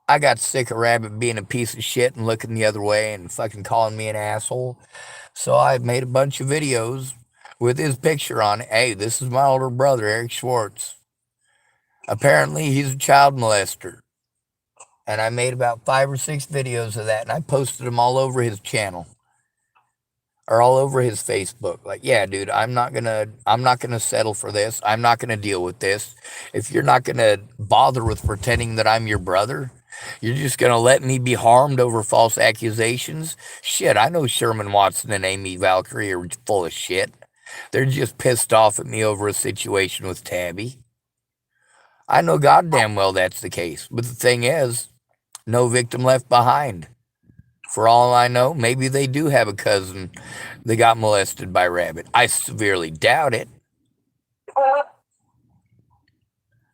I got sick of Rabbit being a piece of shit and looking the other way and fucking calling me an asshole. So I made a bunch of videos with his picture on it. Hey, this is my older brother, Eric Schwartz. Apparently, he's a child molester. And I made about 5 or 6 videos of that, and I posted them all over his channel or all over his Facebook. Like, yeah, dude, I'm not gonna settle for this. I'm not gonna deal with this. If you're not gonna bother with pretending that I'm your brother, you're just gonna let me be harmed over false accusations. Shit, I know Sherman Watson and Amy Valkyrie are full of shit. They're just pissed off at me over a situation with Tabby. I know goddamn well that's the case. But the thing is, no victim left behind. For all I know, maybe they do have a cousin that got molested by Rabbit. I severely doubt it.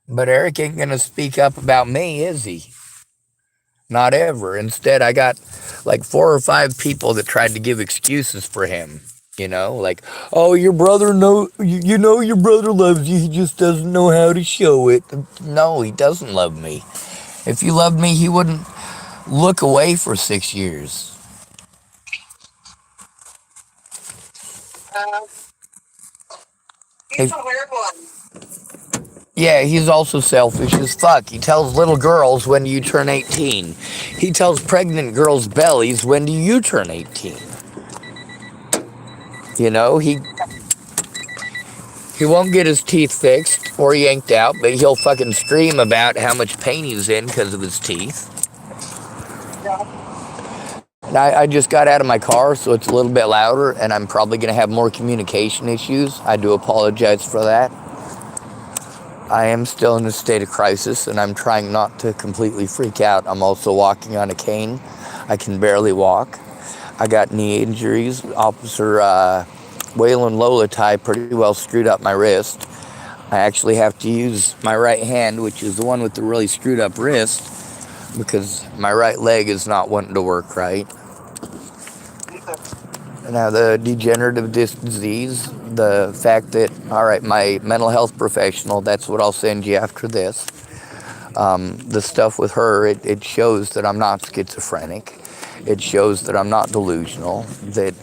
But Eric ain't gonna speak up about me, is he? Not ever. Instead, I got like 4 or 5 people that tried to give excuses for him. Like, oh, your brother you know your brother loves you. He just doesn't know how to show it. No, he doesn't love me. If he loved me, he wouldn't look away for 6 years. Uh, he's If, a weird one. yeah, he's also selfish as fuck. He tells little girls, when do you turn 18? He tells pregnant girls' bellies, when do you turn 18? You know, he won't get his teeth fixed or yanked out, but he'll fucking scream about how much pain he's in because of his teeth. Yeah. And I just got out of my car, so it's a little bit louder, and I'm probably going to have more communication issues. I do apologize for that. I am still in a state of crisis, and I'm trying not to completely freak out. I'm also walking on a cane. I can barely walk. I got knee injuries. Officer Waylon Loretta pretty well screwed up my wrist. I actually have to use my right hand, which is the one with the really screwed up wrist, because my right leg is not wanting to work right. Now, the degenerative disc disease, the fact that, all right, my mental health professional, that's what I'll send you after this. The stuff with her, it shows that I'm not schizophrenic. It shows that I'm not delusional, that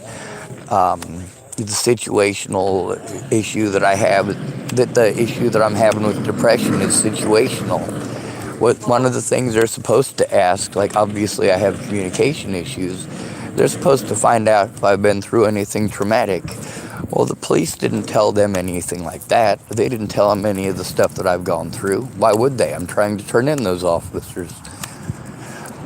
the situational issue that I have, that the issue that I'm having with depression is situational. One of the things they're supposed to ask, like obviously I have communication issues, they're supposed to find out if I've been through anything traumatic. Well, the police didn't tell them anything like that. They didn't tell them any of the stuff that I've gone through. Why would they? I'm trying to turn in those officers.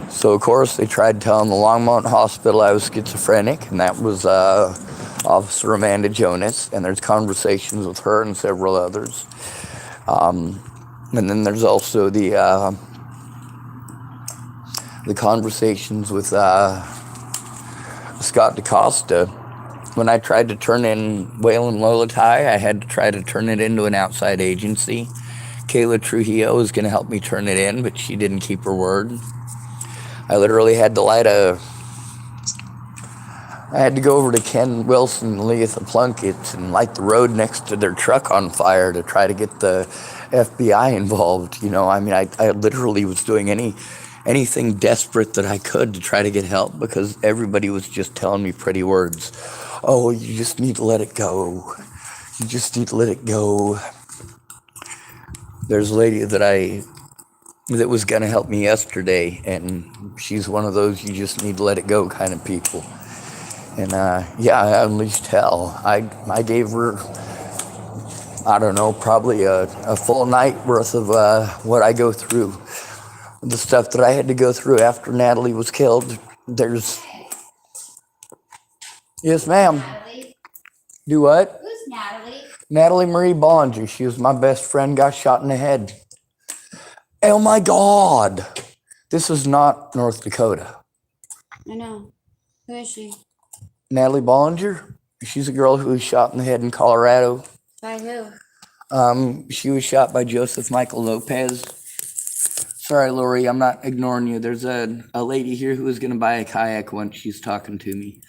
So, of course, they tried telling the Longmont Hospital I was schizophrenic, and that was Officer Amanda Jonas, and there's conversations with her and several others. And then there's also the conversations with Scott DaCosta. When I tried to turn in Waylon Loretta, I had to try to turn it into an outside agency. Kayla Trujillo was going to help me turn it in, but she didn't keep her word. I literally had to I had to go over to Ken Wilson and Leatha Plunkett's and light the road next to their truck on fire to try to get the FBI involved. I literally was doing anything desperate that I could to try to get help, because everybody was just telling me pretty words. Oh, you just need to let it go. You just need to let it go. There's a lady that was going to help me yesterday, and she's one of those you just need to let it go kind of people. And I unleashed hell. I gave her, I don't know, probably a full night worth of what I go through. The stuff that I had to go through after Natalie was killed. Yes, ma'am. Natalie. Do what? Who's Natalie? Natalie Marie Bollinger. She was my best friend, got shot in the head. Oh my God. This is not North Dakota. I know. Who is she? Natalie Bollinger. She's a girl who was shot in the head in Colorado. By who? She was shot by Joseph Michael Lopez. Sorry, Lori, I'm not ignoring you. There's a lady here who was going to buy a kayak once. She's talking to me.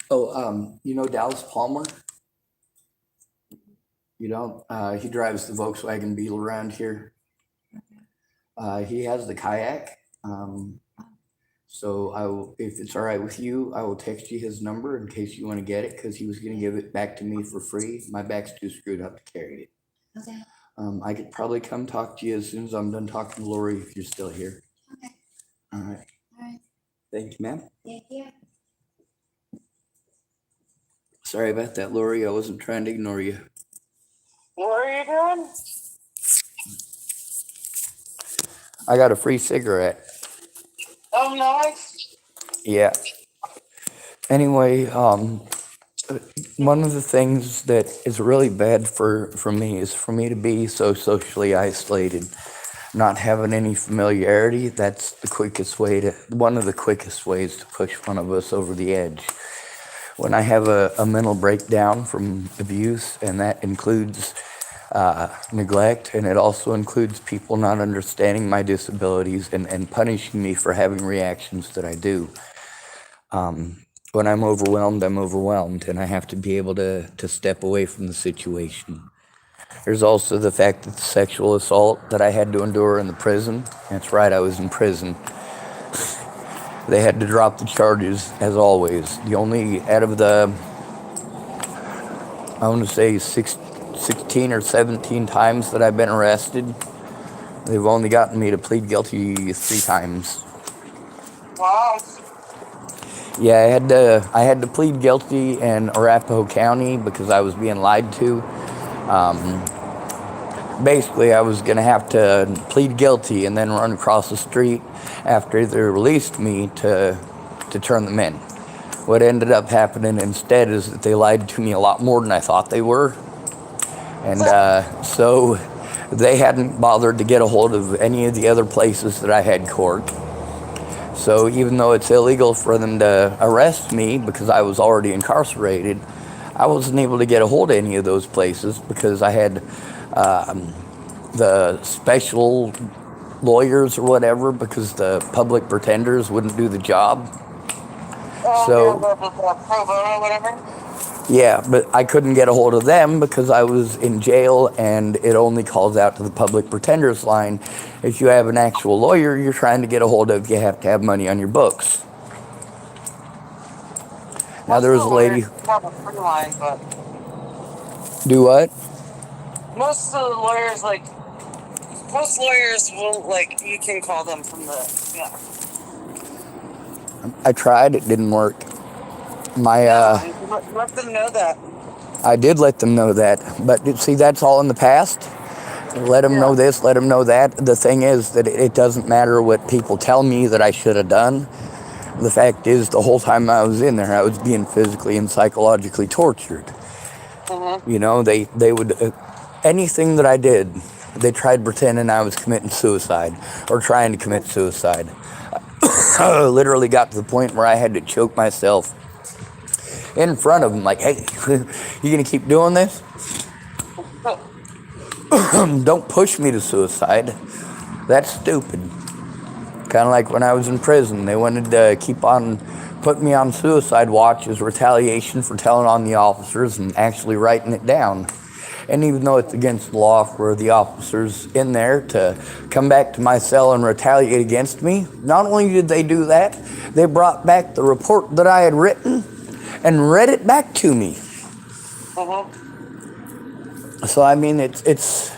Oh, you know Dallas Palmer? You don't? He drives the Volkswagen Beetle around here. He has the kayak. So if it's all right with you, I will text you his number in case you want to get it, because he was going to give it back to me for free. My back's too screwed up to carry it. Okay. I could probably come talk to you as soon as I'm done talking to Lori, if you're still here. Okay. All right. All right. Thank you, ma'am. Thank you. Sorry about that, Lori. I wasn't trying to ignore you. What are you doing? I got a free cigarette. Oh, nice. Yeah. Anyway, one of the things that is really bad for me is for me to be so socially isolated, not having any familiarity. That's one of the quickest ways to push one of us over the edge. When I have a mental breakdown from abuse, and that includes neglect, and it also includes people not understanding my disabilities and punishing me for having reactions that I do. When I'm overwhelmed, and I have to be able to step away from the situation. There's also the fact that the sexual assault that I had to endure in the prison, that's right, I was in prison. They had to drop the charges, as always. The only, out of the, I want to say 16 or 17 times that I've been arrested, they've only gotten me to plead guilty 3 times. Wow. Yeah, I had to plead guilty in Arapahoe County because I was being lied to. Basically, I was going to have to plead guilty and then run across the street after they released me to turn them in. What ended up happening instead is that they lied to me a lot more than I thought they were. And so they hadn't bothered to get a hold of any of the other places that I had court. So even though it's illegal for them to arrest me because I was already incarcerated, I wasn't able to get a hold of any of those places because I had the special lawyers or whatever because the public pretenders wouldn't do the job. So pro bono or whatever. yeah, but I couldn't get a hold of them because I was in jail, and it only calls out to the public pretenders line. If you have an actual lawyer you're trying to get a hold of, you have to have money on your books. Now there was a lady. Have a free line, but Do what? most of the lawyers, like most lawyers, will like you can call them from the I tried, it didn't work. let them know that. I did let them know that, but see, that's all in the past. Let them know this, let them know that. The thing is that it doesn't matter what people tell me that I should have done. The fact is, the whole time I was in there, I was being physically and psychologically tortured. Mm-hmm. You know, they would, anything that I did, they tried pretending I was committing suicide or trying to commit suicide. I literally got to the point where I had to choke myself in front of them, like, hey, you gonna keep doing this? Don't push me to suicide. That's stupid. Kind of like when I was in prison, they wanted to keep on putting me on suicide watch as retaliation for telling on the officers and actually writing it down. And even though it's against the law for the officers in there to come back to my cell and retaliate against me, not only did they do that, they brought back the report that I had written and read it back to me. Mm-hmm. So I mean, it's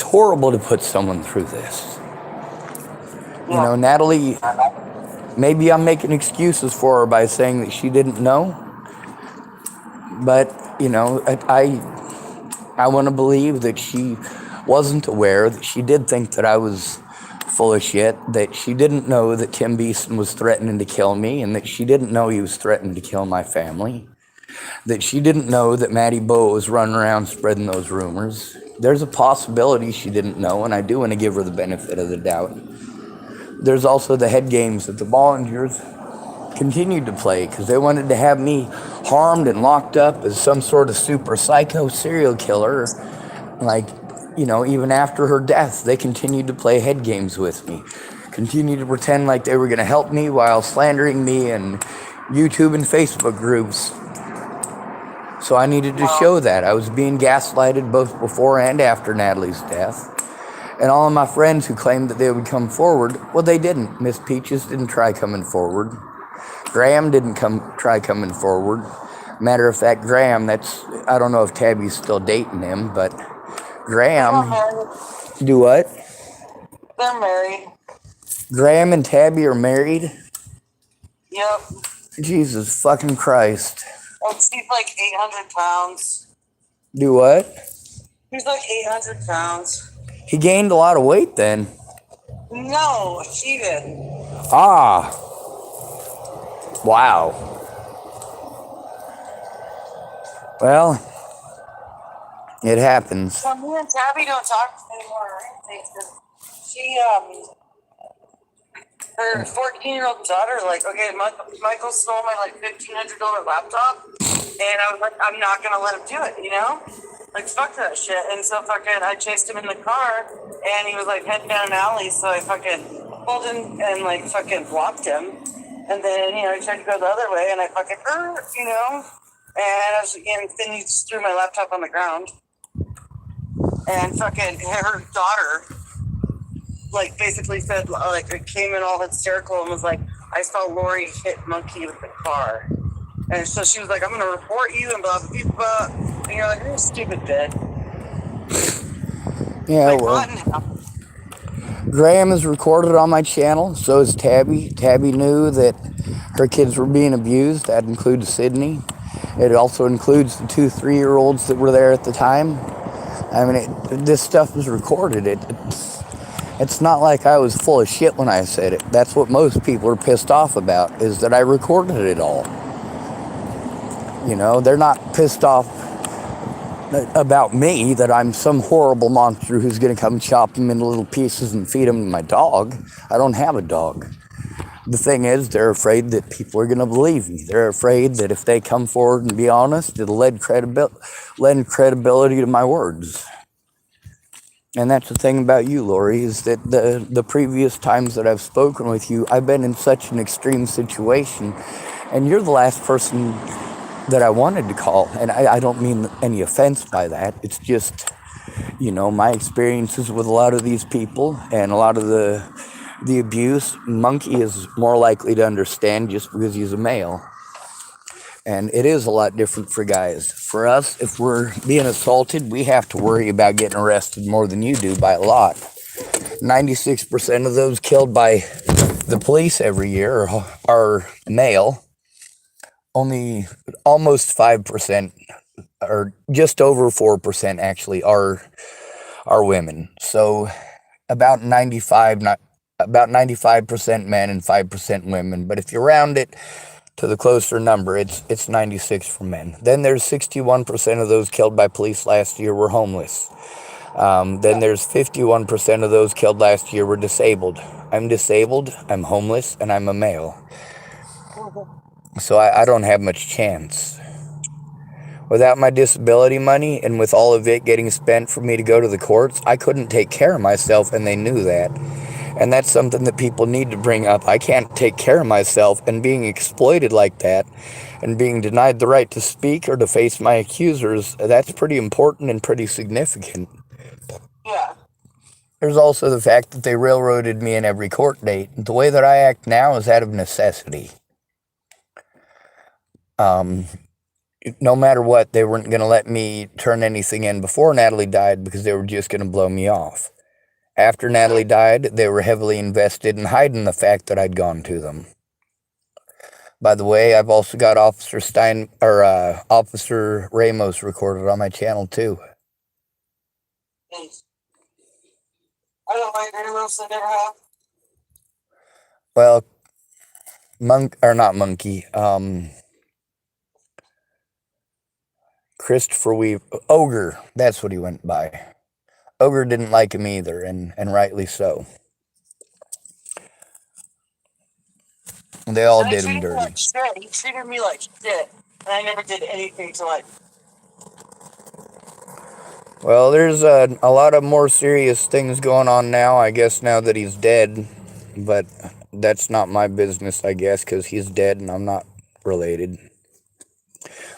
horrible to put someone through this. You know, Natalie, maybe I'm making excuses for her by saying that she didn't know, but you know, I want to believe that she wasn't aware, that she did think that I was full of shit, that she didn't know that Tim Beeson was threatening to kill me, and that she didn't know he was threatening to kill my family, that she didn't know that Matty Bowe was running around spreading those rumors. There's a possibility she didn't know, and I do want to give her the benefit of the doubt. There's also the head games that the Bollingers continued to play because they wanted to have me harmed and locked up as some sort of super psycho serial killer. Like, you know, even after her death, they continued to play head games with me, continued to pretend like they were going to help me while slandering me in YouTube and Facebook groups. So I needed to show that. I was being gaslighted both before and after Natalie's death. And all of my friends who claimed that they would come forward, well, they didn't. Miss Peaches didn't try coming forward. Graham didn't try coming forward. Matter of fact, Graham, I don't know if Tabby's still dating him, but Graham... Do what? They're married. Graham and Tabby are married? Yep. Jesus fucking Christ. And she's like 800 pounds. Do what? He's like 800 pounds. He gained a lot of weight then. No, she did. Ah. Wow. Well, it happens. Well, me and Tabby don't talk anymore or anything. She, her 14-year-old daughter, like, okay, Michael stole my, like, $1,500 laptop, and I was like, I'm not going to let him do it, you know? Like, fuck that shit. And so fucking I chased him in the car, and he was like heading down an alley, so I fucking pulled him and like fucking blocked him. And then, you know, he tried to go the other way, and I fucking, you know? And I was, and then he just threw my laptop on the ground. And fucking her daughter, like, basically said, like, it came in all hysterical and was like, I saw Lori hit Monkey with the car. And so she was like, I'm going to report you and blah, blah, blah. And you're like, you're a stupid bitch. Yeah, like, well, Graham is recorded on my channel, so is Tabby. Tabby knew that her kids were being abused. That includes Sydney. It also includes the 2 3-year-olds that were there at the time. I mean, this stuff was recorded. It's not like I was full of shit when I said it. That's what most people are pissed off about, is that I recorded it all. You know, they're not pissed off about me, that I'm some horrible monster who's going to come chop them into little pieces and feed them to my dog. I don't have a dog. the thing is, they're afraid that people are going to believe me. They're afraid that if they come forward and be honest, it'll lend credibility to my words. And that's the thing about you, Lori, is that the previous times that I've spoken with you, I've been in such an extreme situation, and you're the last person that I wanted to call. And I don't mean any offense by that. It's just, my experiences with a lot of these people and a lot of the abuse. Monkey is more likely to understand just because he's a male. And it is a lot different for guys. For us, if we're being assaulted, we have to worry about getting arrested more than you do by a lot. 96% of those killed by the police every year are male. Only almost 5%, or just over 4% actually, are women. So about 95% men and 5% women. But if you round it to the closer number, it's 96 for men. Then there's 61% of those killed by police last year were homeless. Then there's 51% of those killed last year were disabled. I'm disabled, I'm homeless, and I'm a male. So I don't have much chance. Without my disability money and with all of it getting spent for me to go to the courts, I couldn't take care of myself, and they knew that. And that's something that people need to bring up. I can't take care of myself, and being exploited like that and being denied the right to speak or to face my accusers, that's pretty important and pretty significant. Yeah. There's also the fact that they railroaded me in every court date. The way that I act now is out of necessity. No matter what, they weren't going to let me turn anything in before Natalie died because they were just going to blow me off. After Natalie died, they were heavily invested in hiding the fact that I'd gone to them. By the way, I've also got Officer Ramos recorded on my channel too. I don't like Ramos. I never have. Well, Christopher Weaver, Ogre, that's what he went by. Ogre didn't like him either, and rightly so. They all did him dirty. Like shit. He treated me like shit, and I never did anything to like. Well, there's a lot of more serious things going on now, I guess, now that he's dead. But that's not my business, I guess, because he's dead and I'm not related.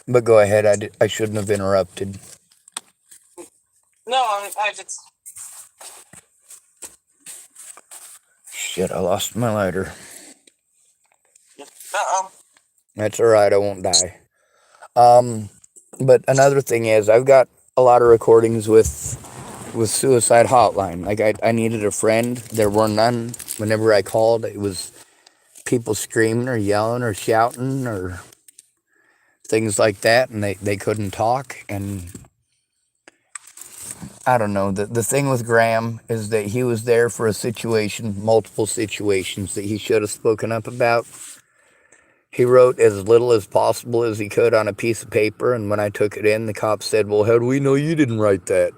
But go ahead, I shouldn't have interrupted. No, I just. Shit, I lost my lighter. Uh-oh. That's alright, I won't die. But another thing is, I've got a lot of recordings with Suicide Hotline. Like, I needed a friend. There were none. Whenever I called, it was people screaming or yelling or shouting or things like that, and they couldn't talk. And I don't know. The thing with Graham is that he was there for a situation, multiple situations that he should have spoken up about. He wrote as little as possible as he could on a piece of paper, and when I took it in, the cops said, well, how do we know you didn't write that?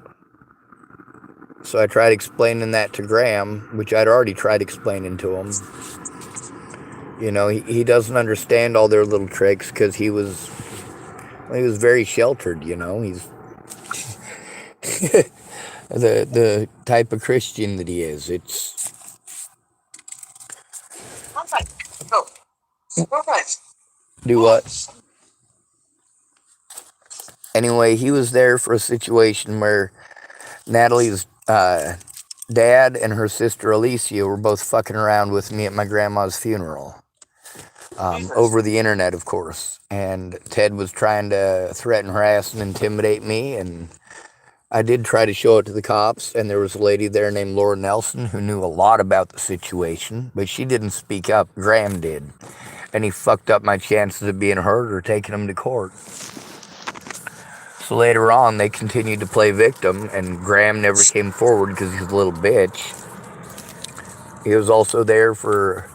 So I tried explaining that to Graham, which I'd already tried explaining to him. He doesn't understand all their little tricks because he was very sheltered, He's the type of Christian that he is. It's... Okay. Go. Perfect. Do what? Anyway, he was there for a situation where Natalie's dad and her sister Alicia were both fucking around with me at my grandma's funeral. Over the internet, of course. And Ted was trying to threaten, harass, and intimidate me, and I did try to show it to the cops, and there was a lady there named Laura Nelson who knew a lot about the situation, but she didn't speak up. Graham did. And he fucked up my chances of being heard or taking him to court. So later on, they continued to play victim, and Graham never came forward because he's a little bitch. He was also there for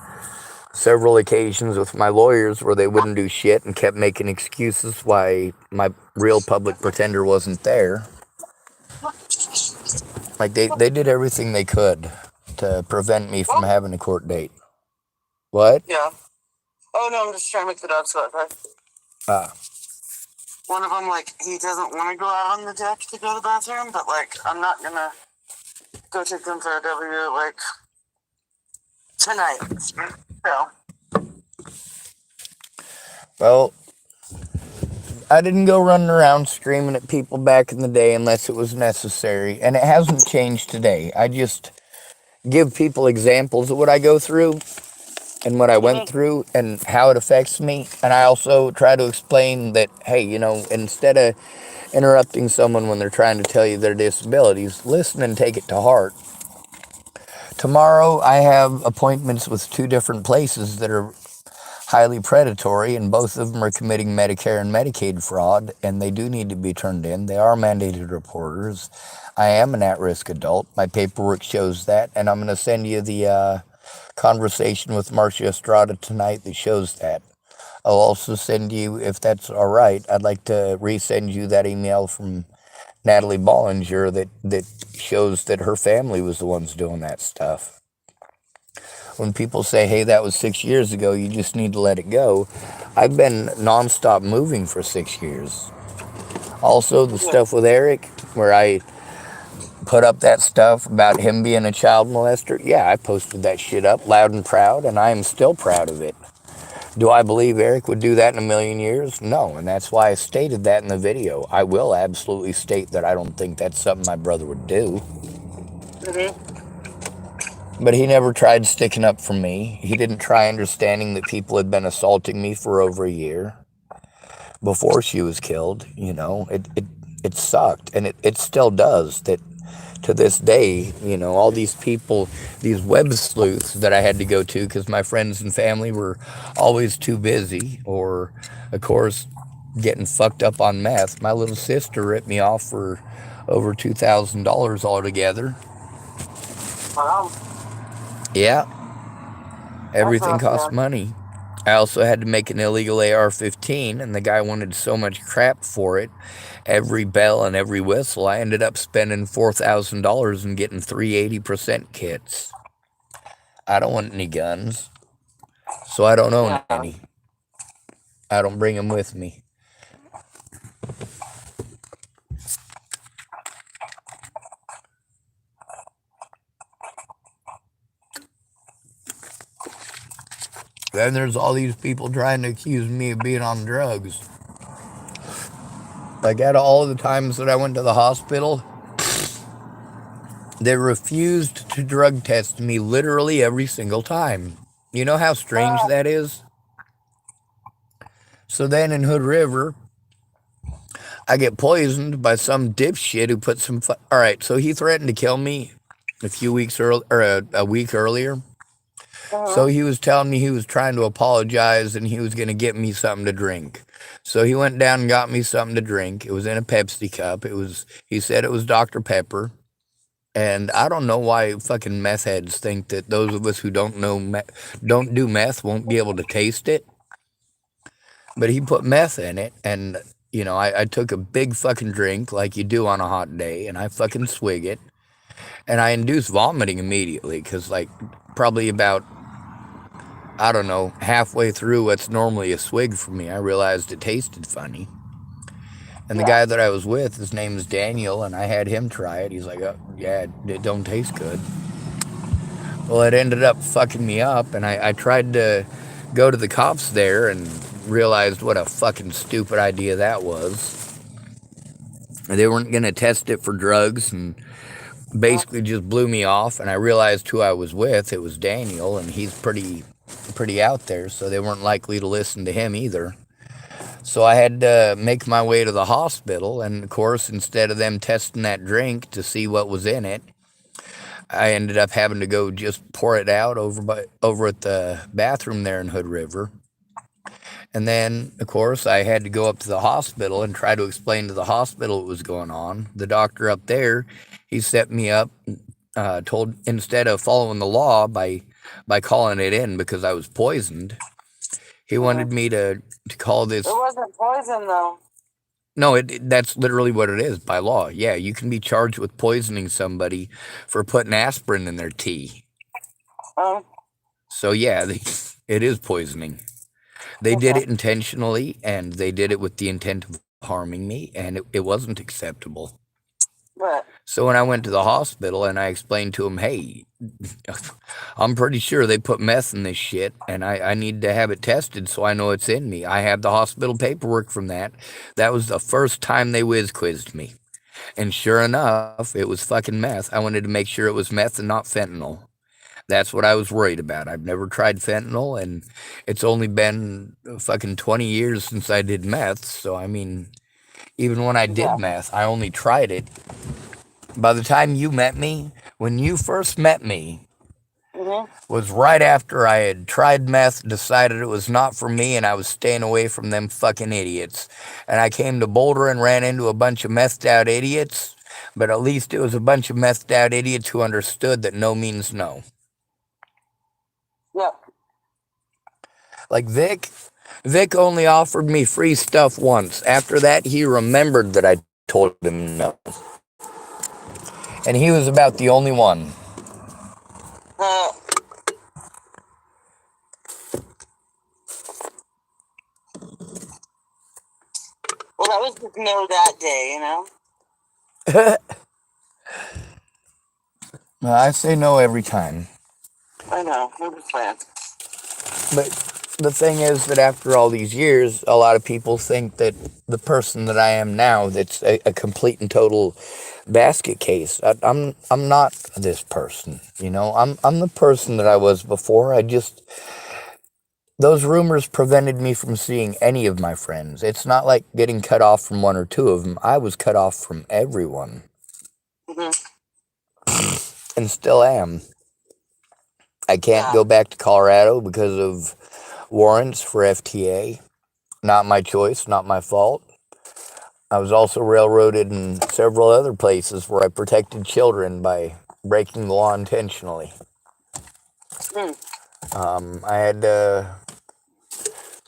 several occasions with my lawyers where they wouldn't do shit and kept making excuses why my real public pretender wasn't there. Like, they did everything they could to prevent me from having a court date. What? Yeah. Oh no, I'm just trying to make the dogs go outside. Ah. One of them, like, he doesn't want to go out on the deck to go to the bathroom, but like, I'm not gonna go take them for a W like tonight. So. Well, I didn't go running around screaming at people back in the day unless it was necessary, and it hasn't changed today. I just give people examples of what I go through and what I went through and how it affects me. And I also try to explain that, hey, instead of interrupting someone when they're trying to tell you their disabilities, listen and take it to heart. Tomorrow, I have appointments with 2 different places that are highly predatory, and both of them are committing Medicare and Medicaid fraud, and they do need to be turned in. They are mandated reporters. I am an at-risk adult. My paperwork shows that, and I'm going to send you the conversation with Marcia Estrada tonight that shows that. I'll also send you, if that's all right, I'd like to resend you that email from Natalie Bollinger that shows that her family was the ones doing that stuff. When people say, hey, that was 6 years ago, you just need to let it go. I've been nonstop moving for 6 years. Also, the stuff with Eric, where I put up that stuff about him being a child molester, yeah, I posted that shit up loud and proud, and I am still proud of it. Do I believe Eric would do that in a million years? No, and that's why I stated that in the video. I will absolutely state that I don't think that's something my brother would do. But he never tried sticking up for me. He didn't try understanding that people had been assaulting me for over a year before she was killed. It sucked, and it still does. That to this day, all these people, these web sleuths that I had to go to because my friends and family were always too busy, or, of course, getting fucked up on meth. My little sister ripped me off for over $2,000 altogether. Wow. Yeah, everything That's costs rough, money. I also had to make an illegal AR-15, and the guy wanted so much crap for it. Every bell and every whistle, I ended up spending $4,000 and getting 380% kits. I don't want any guns, so I don't own any. I don't bring them with me. Then there's all these people trying to accuse me of being on drugs. Like, out of all the times that I went to the hospital, they refused to drug test me literally every single time. You know how strange that is? So then in Hood River, I get poisoned by some dipshit who put some. All right, so he threatened to kill me a few weeks early, or a week earlier. So he was telling me he was trying to apologize and he was going to get me something to drink. So he went down and got me something to drink. It was in a Pepsi cup. He said it was Dr. Pepper. And I don't know why fucking meth heads think that those of us who don't do meth won't be able to taste it. But he put meth in it, and I took a big fucking drink like you do on a hot day, and I fucking swig it, and I induced vomiting immediately because, like, probably about, I don't know, halfway through what's normally a swig for me, I realized it tasted funny. And the guy that I was with, his name is Daniel, and I had him try it. He's like, oh, yeah, it don't taste good. Well, it ended up fucking me up, and I tried to go to the cops there and realized what a fucking stupid idea that was. They weren't going to test it for drugs and basically just blew me off, and I realized who I was with. It was Daniel, and he's pretty out there, so they weren't likely to listen to him either. So I had to make my way to the hospital, and of course, instead of them testing that drink to see what was in it, I ended up having to go just pour it out over at the bathroom there in Hood River. And then, of course, I had to go up to the hospital and try to explain to the hospital what was going on. The doctor up there, he set me up, told, instead of following the law by calling it in because I was poisoned, he wanted me to call this. It wasn't poison, though. No, that's literally what it is by law. Yeah, you can be charged with poisoning somebody for putting aspirin in their tea. So yeah, it is poisoning. They did Okay. it intentionally, and they did it with the intent of harming me, and it wasn't acceptable. But So when I went to the hospital and I explained to them, hey, I'm pretty sure they put meth in this shit, and I need to have it tested so I know it's in me. I have the hospital paperwork from that. That was the first time they whiz quizzed me. And sure enough, it was fucking meth. I wanted to make sure it was meth and not fentanyl. That's what I was worried about. I've never tried fentanyl, and it's only been fucking 20 years since I did meth. So, I mean, even when I yeah. did meth, I only tried it. By the time you met me, when you first met me, Mhm. was right after I had tried meth, decided it was not for me, and I was staying away from them fucking idiots. And I came to Boulder and ran into a bunch of methed out idiots, but at least it was a bunch of methed out idiots who understood that no means no. Yep. Like Vic only offered me free stuff once. After that, he remembered that I told him no. And he was about the only one. Uh, well, that was just no that day, you know. I say no every time. I know. I'm just saying. But the thing is that after all these years, a lot of people think that the person that I am now, that's a complete and total basket case. I'm not this person, you know. I'm the person that I was before. I just those rumors prevented me from seeing any of my friends. It's not like getting cut off from one or two of them. I was cut off from everyone, Mhm. and still am. I can't Yeah. go back to Colorado because of warrants for FTA. Not my choice, not my fault. I was also railroaded in several other places where I protected children by breaking the law intentionally. Mm. I had to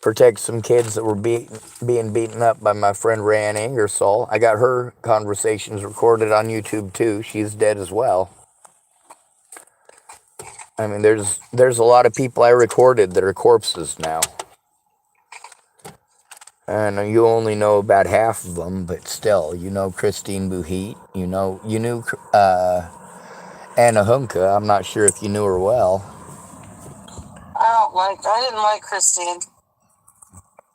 protect some kids that were being beaten up by my friend Rayanne Ingersoll. I got her conversations recorded on YouTube too. She's dead as well. I mean, there's a lot of people I recorded that are corpses now. And you only know about half of them, but still, you know Christine Buhit. You knew Anna Hunka. I'm not sure if you knew her well. I didn't like Christine.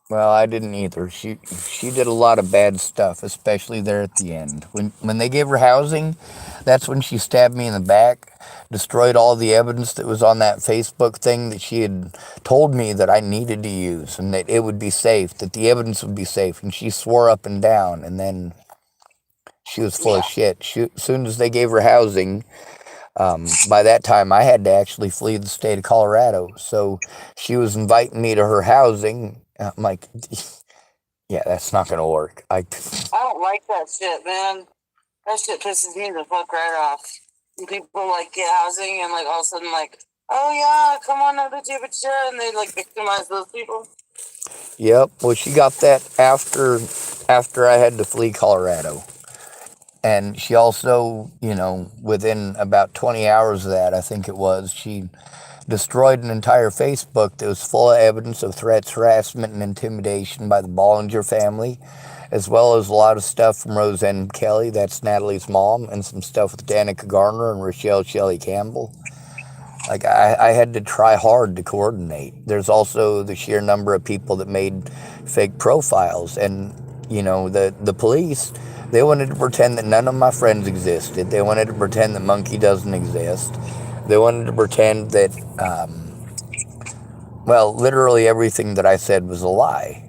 Well, I didn't either. She did a lot of bad stuff, especially there at the end. When they gave her housing, that's when she stabbed me in the back, destroyed all the evidence that was on that Facebook thing that she had told me that I needed to use and that it would be safe, that the evidence would be safe, and she swore up and down, and then she was full Yeah. of shit. As soon as they gave her housing, by that time, I had to actually flee the state of Colorado. So she was inviting me to her housing. I'm like, yeah, that's not going to work. I don't like that shit, man. That shit pisses me the fuck right off. And people like get housing and like all of a sudden like, oh yeah, come on over to your chair, and they like victimize those people. Yep. Well, she got that after I had to flee Colorado. And she also, within about 20 hours of that, I think it was, she destroyed an entire Facebook that was full of evidence of threats, harassment, and intimidation by the Bollinger family, as well as a lot of stuff from Roseanne Kelly, that's Natalie's mom, and some stuff with Danica Garner and Rochelle Shelley Campbell. Like, I had to try hard to coordinate. There's also the sheer number of people that made fake profiles. And, the police, they wanted to pretend that none of my friends existed. They wanted to pretend that Monkey doesn't exist. They wanted to pretend that, literally everything that I said was a lie.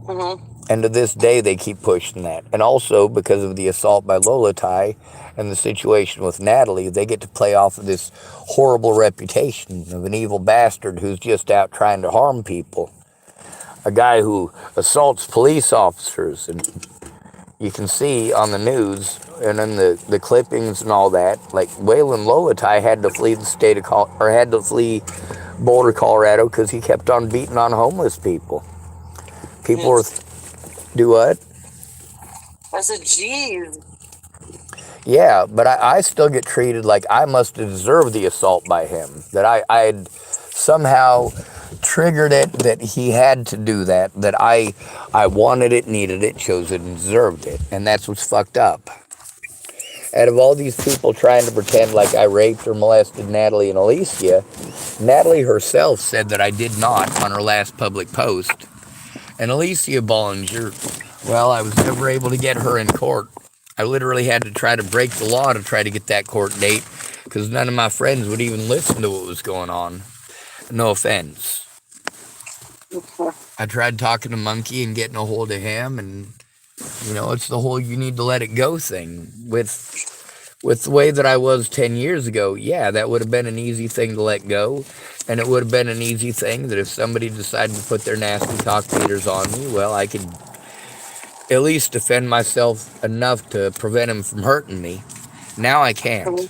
Mm-hmm. And to this day, they keep pushing that. And also, because of the assault by Loretta and the situation with Natalie, they get to play off of this horrible reputation of an evil bastard who's just out trying to harm people. A guy who assaults police officers. And you can see on the news and in the clippings and all that, like Waylon Loretta had to flee the state of had to flee Boulder, Colorado, because he kept on beating on homeless people. People were... Do what? I said, geez. Yeah, but I still get treated like I must have deserved the assault by him. That I had somehow triggered it that he had to do that, that I wanted it, needed it, chose it, and deserved it. And that's what's fucked up. Out of all these people trying to pretend like I raped or molested Natalie and Alicia, Natalie herself said that I did not on her last public post. And Alicia Bollinger, well, I was never able to get her in court. I literally had to try to break the law to try to get that court date because none of my friends would even listen to what was going on. No offense. I tried talking to Monkey and getting a hold of him, and it's the whole you need to let it go thing. With the way that I was 10 years ago, yeah, that would have been an easy thing to let go. And it would have been an easy thing that if somebody decided to put their nasty cock beaters on me, well, I could at least defend myself enough to prevent him from hurting me. Now I can't.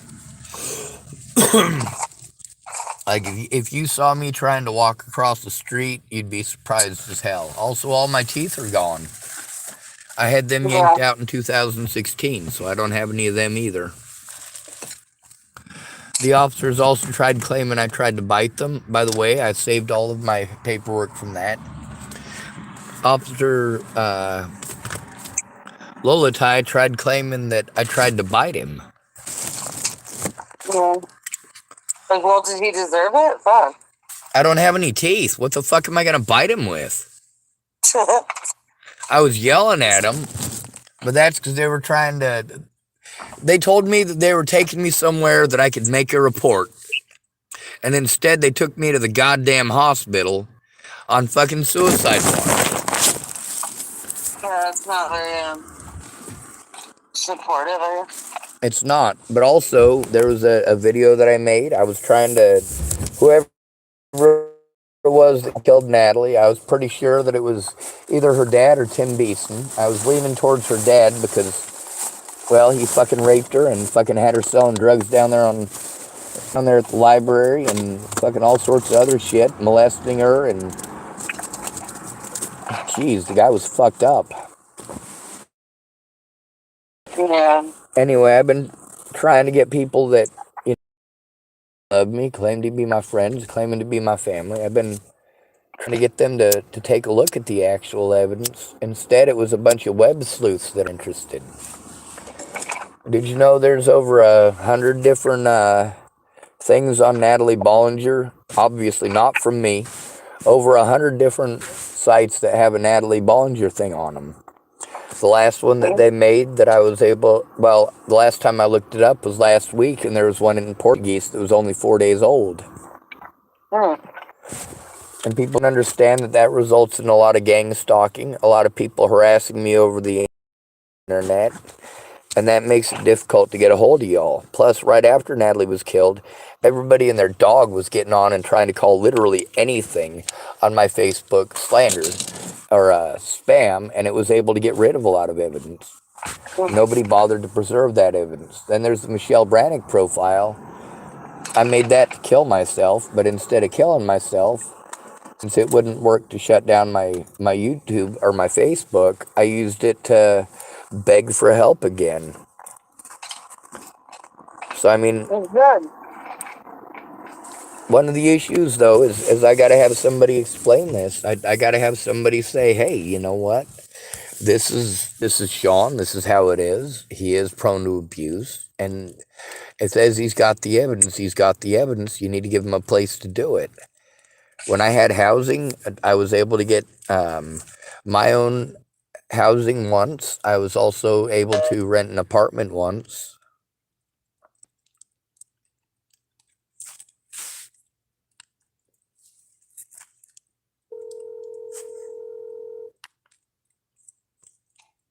Like, if you saw me trying to walk across the street, you'd be surprised as hell. Also, all my teeth are gone. I had them yanked out in 2016, so I don't have any of them either. The officers also tried claiming I tried to bite them. By the way, I saved all of my paperwork from that. Officer Loretta tried claiming that I tried to bite him. Yeah. Like, well, did he deserve it? Fuck. I don't have any teeth. What the fuck am I going to bite him with? I was yelling at him, but that's because they were trying to... They told me that they were taking me somewhere that I could make a report. And instead, they took me to the goddamn hospital on fucking suicide watch. Yeah, it's not very supportive, are you? It's not. But also, there was a video that I made. I was trying to... Whoever it was that killed Natalie, I was pretty sure that it was either her dad or Tim Beeson. I was leaning towards her dad because, well, he fucking raped her and fucking had her selling drugs down there at the library and fucking all sorts of other shit, molesting her, and jeez, the guy was fucked up. Yeah. Anyway, I've been trying to get people that love me, claim to be my friends, claiming to be my family. I've been trying to get them to take a look at the actual evidence. Instead, it was a bunch of web sleuths that are interested. Did you know there's over 100 different things on Natalie Bollinger? Obviously not from me. Over 100 different sites that have a Natalie Bollinger thing on them. The last one that they made that I was able... Well, the last time I looked it up was last week, and there was one in Portuguese that was only 4 days old. And people don't understand that results in a lot of gang stalking, a lot of people harassing me over the internet, and that makes it difficult to get a hold of y'all. Plus, right after Natalie was killed, everybody and their dog was getting on and trying to call literally anything on my Facebook slander or spam, and it was able to get rid of a lot of evidence. Nobody bothered to preserve that evidence. Then there's the Michelle Brannick profile. I made that to kill myself, but instead of killing myself, since it wouldn't work to shut down my YouTube or my Facebook, I used it to beg for help again. So, I mean, good. One of the issues, though, is I got to have somebody explain this. I got to have somebody say, hey, you know what? This is Sean. This is how it is. He is prone to abuse. And it says he's got the evidence. He's got the evidence. You need to give him a place to do it. When I had housing, I was able to get my own housing once. I was also able to rent an apartment once.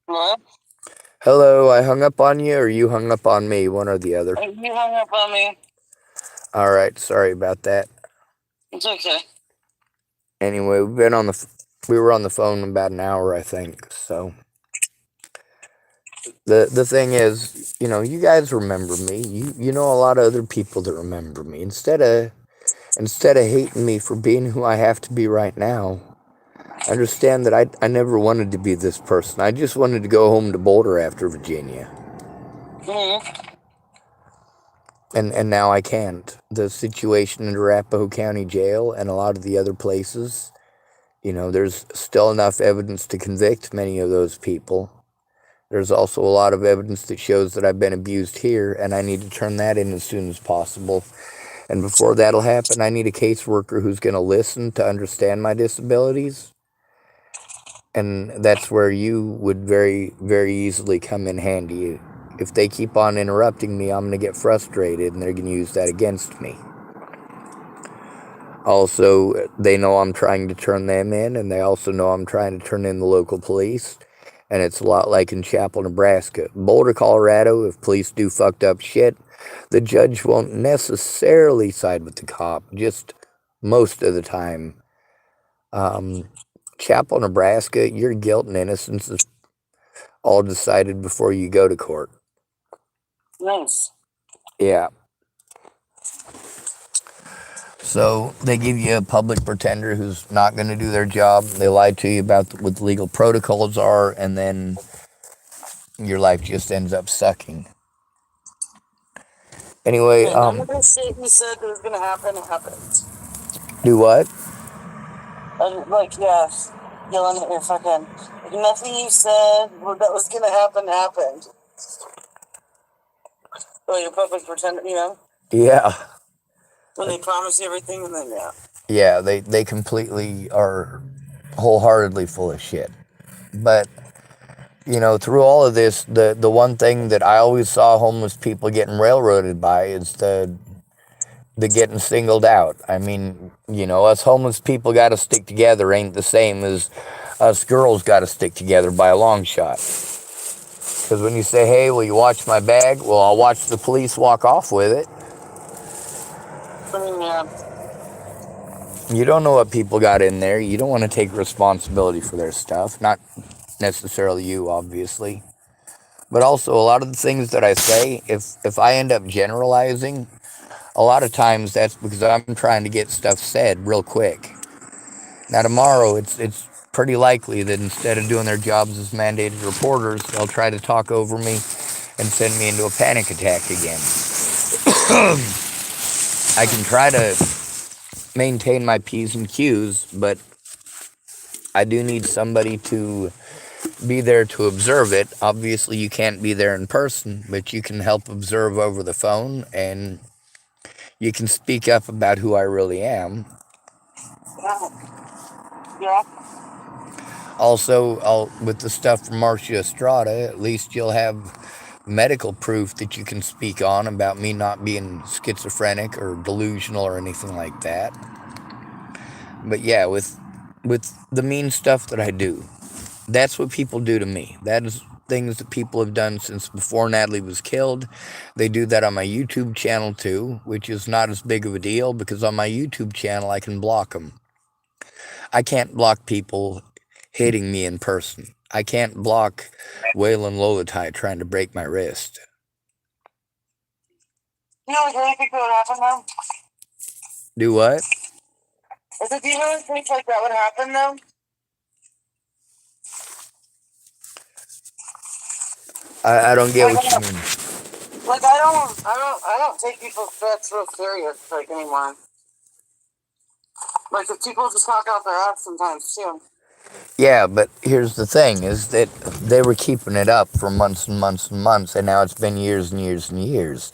What? Hello, I hung up on you, or you hung up on me, one or the other. You hung up on me. All right, sorry about that. It's okay. Anyway, we were on the phone about an hour, I think. So the thing is, you guys remember me. You know a lot of other people that remember me. Instead of hating me for being who I have to be right now, understand that I never wanted to be this person. I just wanted to go home to Boulder after Virginia. Mm-hmm. And now I can't. The situation in Arapahoe County Jail and a lot of the other places, there's still enough evidence to convict many of those people. There's also a lot of evidence that shows that I've been abused here, and I need to turn that in as soon as possible. And before that'll happen, I need a caseworker who's going to listen to understand my disabilities. And that's where you would very, very easily come in handy. If they keep on interrupting me, I'm going to get frustrated, and they're going to use that against me. Also, they know I'm trying to turn them in, and they also know I'm trying to turn in the local police. And it's a lot like in Chapel, Nebraska. Boulder, Colorado, if police do fucked up shit, the judge won't necessarily side with the cop, just most of the time. Chapel, Nebraska, your guilt and innocence is all decided before you go to court. Nice. Yeah. So they give you a public pretender who's not going to do their job. They lie to you about what the legal protocols are, and then your life just ends up sucking. Anyway, none of this shit you said that was gonna happen happened. do what? Yelling at your fucking. Nothing you said that was gonna happen happened. Oh, you're public pretender, Yeah. when they promise you everything and then Yeah, they completely are wholeheartedly full of shit. But through all of this, the one thing that I always saw homeless people getting railroaded by is the getting singled out. I mean, us homeless people got to stick together ain't the same as us girls got to stick together by a long shot. Because when you say, hey, will you watch my bag? Well, I'll watch the police walk off with it. Yeah. You don't know what people got in there. You don't want to take responsibility for their stuff. Not necessarily you, obviously. But also, a lot of the things that I say, if I end up generalizing, a lot of times that's because I'm trying to get stuff said real quick. Now, tomorrow, it's pretty likely that instead of doing their jobs as mandated reporters, they'll try to talk over me and send me into a panic attack again. I can try to maintain my P's and Q's, but I do need somebody to be there to observe it. Obviously, you can't be there in person, but you can help observe over the phone, and you can speak up about who I really am. Yeah. Also, with the stuff from Marcia Estrada, at least you'll have medical proof that you can speak on about me not being schizophrenic or delusional or anything like that. But yeah, with the mean stuff that I do, that's what people do to me. That is things that people have done since before Natalie was killed. They do that on my YouTube channel too, which is not as big of a deal because on my YouTube channel I can block them. I can't block people hitting me in person. I can't block Waylon Lolatai trying to break my wrist. You really think that would happen though? Do what? Do you really think like that would happen though? I don't get what you mean. Like I don't take people's threats real serious like anymore. Like if people just talk out their ass sometimes too. Yeah, but here's the thing, is that they were keeping it up for months and months and months, and now it's been years and years and years.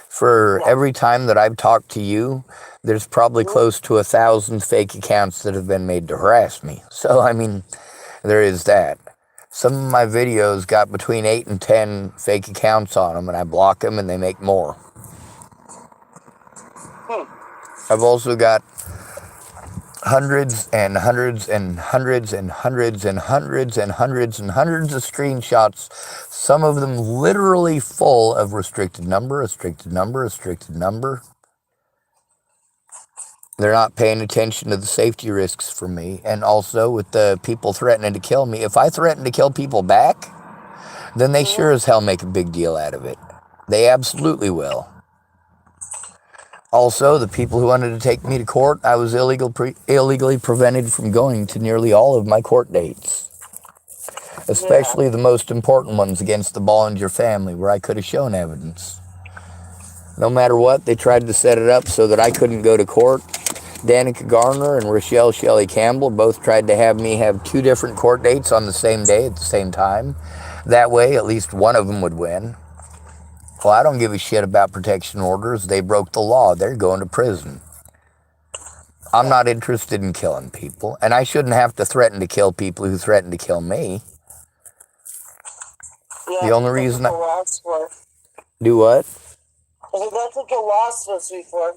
For every time that I've talked to you, there's probably close to 1,000 fake accounts that have been made to harass me. So, I mean, there is that. Some of my videos got between 8 and 10 fake accounts on them, and I block them, and they make more. I've also got hundreds and hundreds and hundreds and hundreds and hundreds and hundreds and hundreds of screenshots, some of them literally full of restricted number, restricted number, restricted number. They're not paying attention to the safety risks for me. And also with the people threatening to kill me, if I threaten to kill people back, then they sure as hell make a big deal out of it. They absolutely will. Also, the people who wanted to take me to court, I was illegally prevented from going to nearly all of my court dates. Especially the most important ones against the Bollinger family, where I could have shown evidence. No matter what, they tried to set it up so that I couldn't go to court. Danica Garner and Rochelle Shelley Campbell both tried to have me have 2 different court dates on the same day at the same time. That way, at least one of them would win. Well, I don't give a shit about protection orders. They broke the law. They're going to prison. I'm not interested in killing people, and I shouldn't have to threaten to kill people who threaten to kill me. Yeah, The only that's reason what the law's for. Do what? That's what the law's supposed to be for.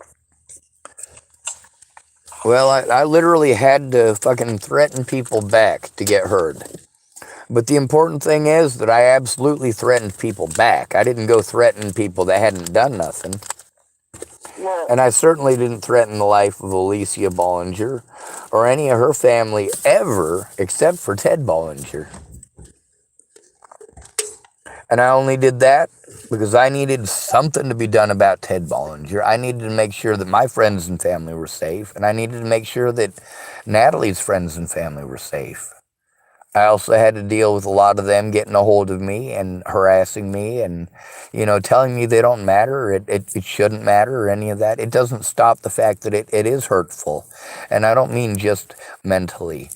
Well, I literally had to fucking threaten people back to get heard. But the important thing is that I absolutely threatened people back. I didn't go threaten people that hadn't done nothing. Yeah. And I certainly didn't threaten the life of Alicia Bollinger or any of her family ever, except for Ted Bollinger. And I only did that because I needed something to be done about Ted Bollinger. I needed to make sure that my friends and family were safe, and I needed to make sure that Natalie's friends and family were safe. I also had to deal with a lot of them getting a hold of me and harassing me and, telling me they don't matter, it shouldn't matter or any of that. It doesn't stop the fact that it is hurtful. And I don't mean just mentally.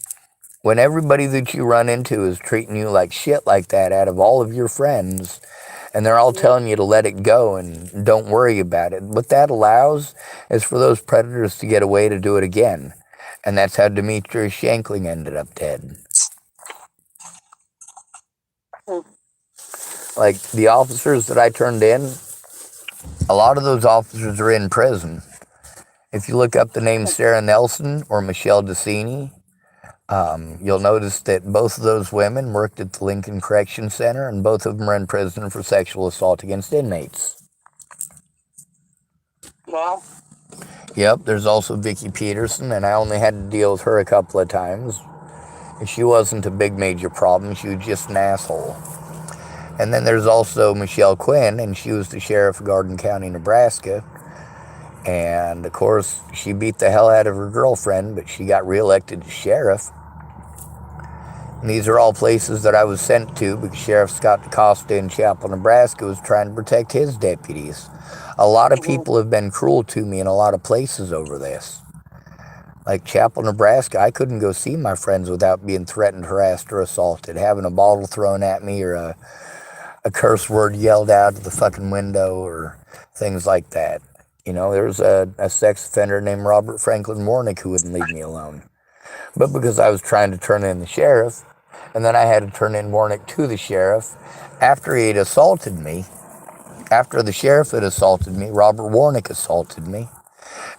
When everybody that you run into is treating you like shit like that out of all of your friends, and they're all telling you to let it go and don't worry about it, what that allows is for those predators to get away to do it again. And that's how Demetrius Shankling ended up dead. Like, the officers that I turned in, a lot of those officers are in prison. If you look up the name Sarah Nelson or Michelle Decini, you'll notice that both of those women worked at the Lincoln Correction Center, and both of them are in prison for sexual assault against inmates. Well. Yep, there's also Vicki Peterson, and I only had to deal with her a couple of times. She wasn't a big major problem, she was just an asshole. And then there's also Michelle Quinn, and she was the sheriff of Garden County, Nebraska. And, of course, she beat the hell out of her girlfriend, but she got reelected as sheriff. And these are all places that I was sent to because Sheriff Scott DaCosta in Chapel, Nebraska was trying to protect his deputies. A lot of people have been cruel to me in a lot of places over this. Like Chapel, Nebraska, I couldn't go see my friends without being threatened, harassed, or assaulted, having a bottle thrown at me or a curse word yelled out of the fucking window or things like that. There's a sex offender named Robert Franklin Warnick who wouldn't leave me alone. But because I was trying to turn in the sheriff, and then I had to turn in Warnick to the sheriff, after he had assaulted me, after the sheriff had assaulted me, Robert Warnick assaulted me.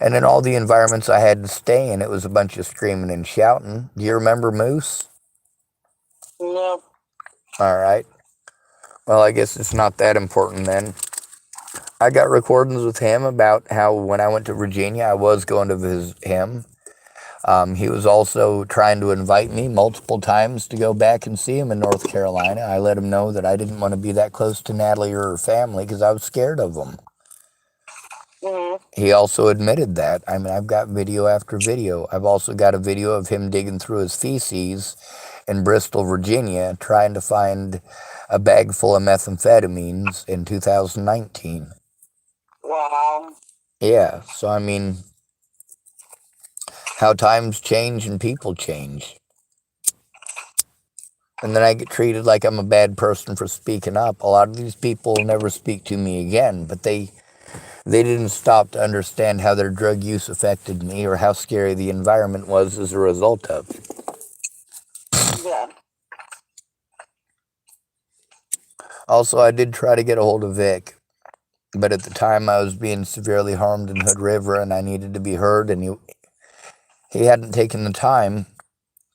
And in all the environments I had to stay in, it was a bunch of screaming and shouting. Do you remember Moose? No. All right. Well, I guess it's not that important then. I got recordings with him about how when I went to Virginia, I was going to visit him. He was also trying to invite me multiple times to go back and see him in North Carolina. I let him know that I didn't want to be that close to Natalie or her family because I was scared of them. He also admitted that. I mean, I've got video after video. I've also got a video of him digging through his feces in Bristol, Virginia, trying to find a bag full of methamphetamines in 2019. Wow. Yeah, so I mean, how times change and people change. And then I get treated like I'm a bad person for speaking up. A lot of these people will never speak to me again, but they didn't stop to understand how their drug use affected me or how scary the environment was as a result of it. Yeah. Also, I did try to get a hold of Vic, but at the time I was being severely harmed in Hood River and I needed to be heard, and he hadn't taken the time,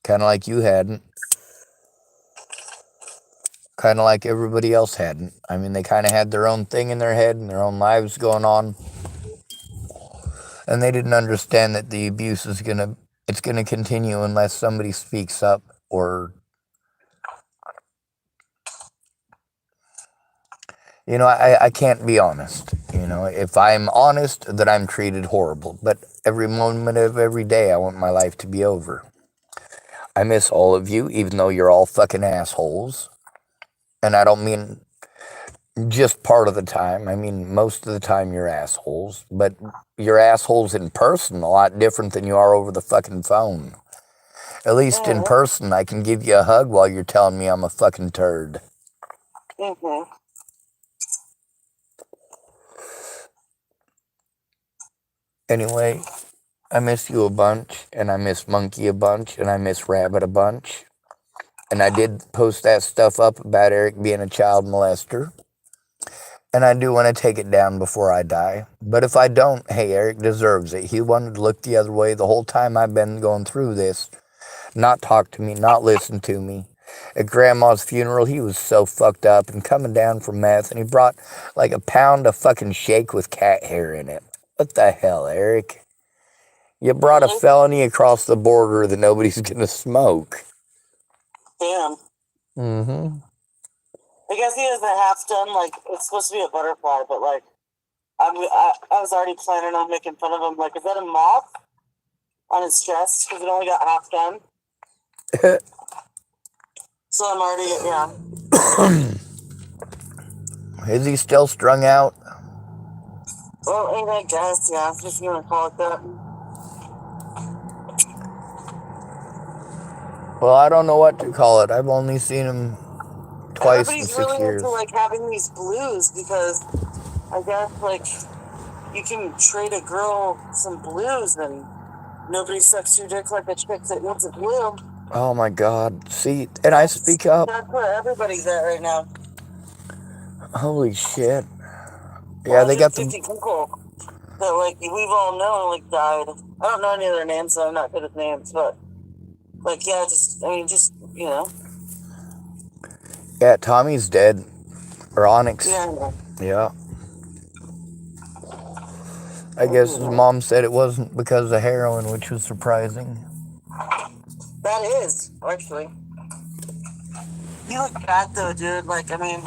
kind of like you hadn't, kind of like everybody else hadn't. I mean, they kind of had their own thing in their head and their own lives going on, and they didn't understand that the abuse is gonna continue unless somebody speaks up or, I can't be honest. If I'm honest, that I'm treated horrible, but every moment of every day I want my life to be over. I miss all of you, even though you're all fucking assholes. And I don't mean Just part of the time. I mean, most of the time you're assholes, but you're assholes in person a lot different than you are over the fucking phone. At least in Mm-hmm. person, I can give you a hug while you're telling me I'm a fucking turd. Mm-hmm. Anyway, I miss you a bunch, and I miss Monkey a bunch, and I miss Rabbit a bunch. And I did post that stuff up about Eric being a child molester. And I do want to take it down before I die. But if I don't, hey, Eric deserves it. He wanted to look the other way the whole time I've been going through this. Not talk to me, not listen to me. At Grandma's funeral, he was so fucked up and coming down from meth, and he brought like a pound of fucking shake with cat hair in it. What the hell, Eric? You brought a Mm-hmm. felony across the border that nobody's gonna smoke. Damn. Mm-hmm. I guess he has a half done, like, it's supposed to be a butterfly, but, like, I was already planning on making fun of him. Like, is that a moth on his chest? Because it only got half done. So I'm already, yeah. Is he still strung out? Well, I guess, yeah. I'm just going to call it that. Well, I don't know what to call it. I've only seen him twice in Everybody's 6 really years. into, like, having these blues because I guess, like, you can trade a girl some blues and nobody sucks your dick like a chick that needs a blue. Oh my God. See, and I speak up. That's where everybody's at right now. Holy shit. Yeah, they got the... 150 people that, like, we've all known, like, died. I don't know any of their names, so I'm not good at names, but, like, yeah, just, I mean, just, you know. Yeah, Tommy's dead. Or Onyx. Yeah. Yeah. I guess his mom said it wasn't because of heroin, which was surprising. That is, actually. He looked bad, though, dude. Like, I mean,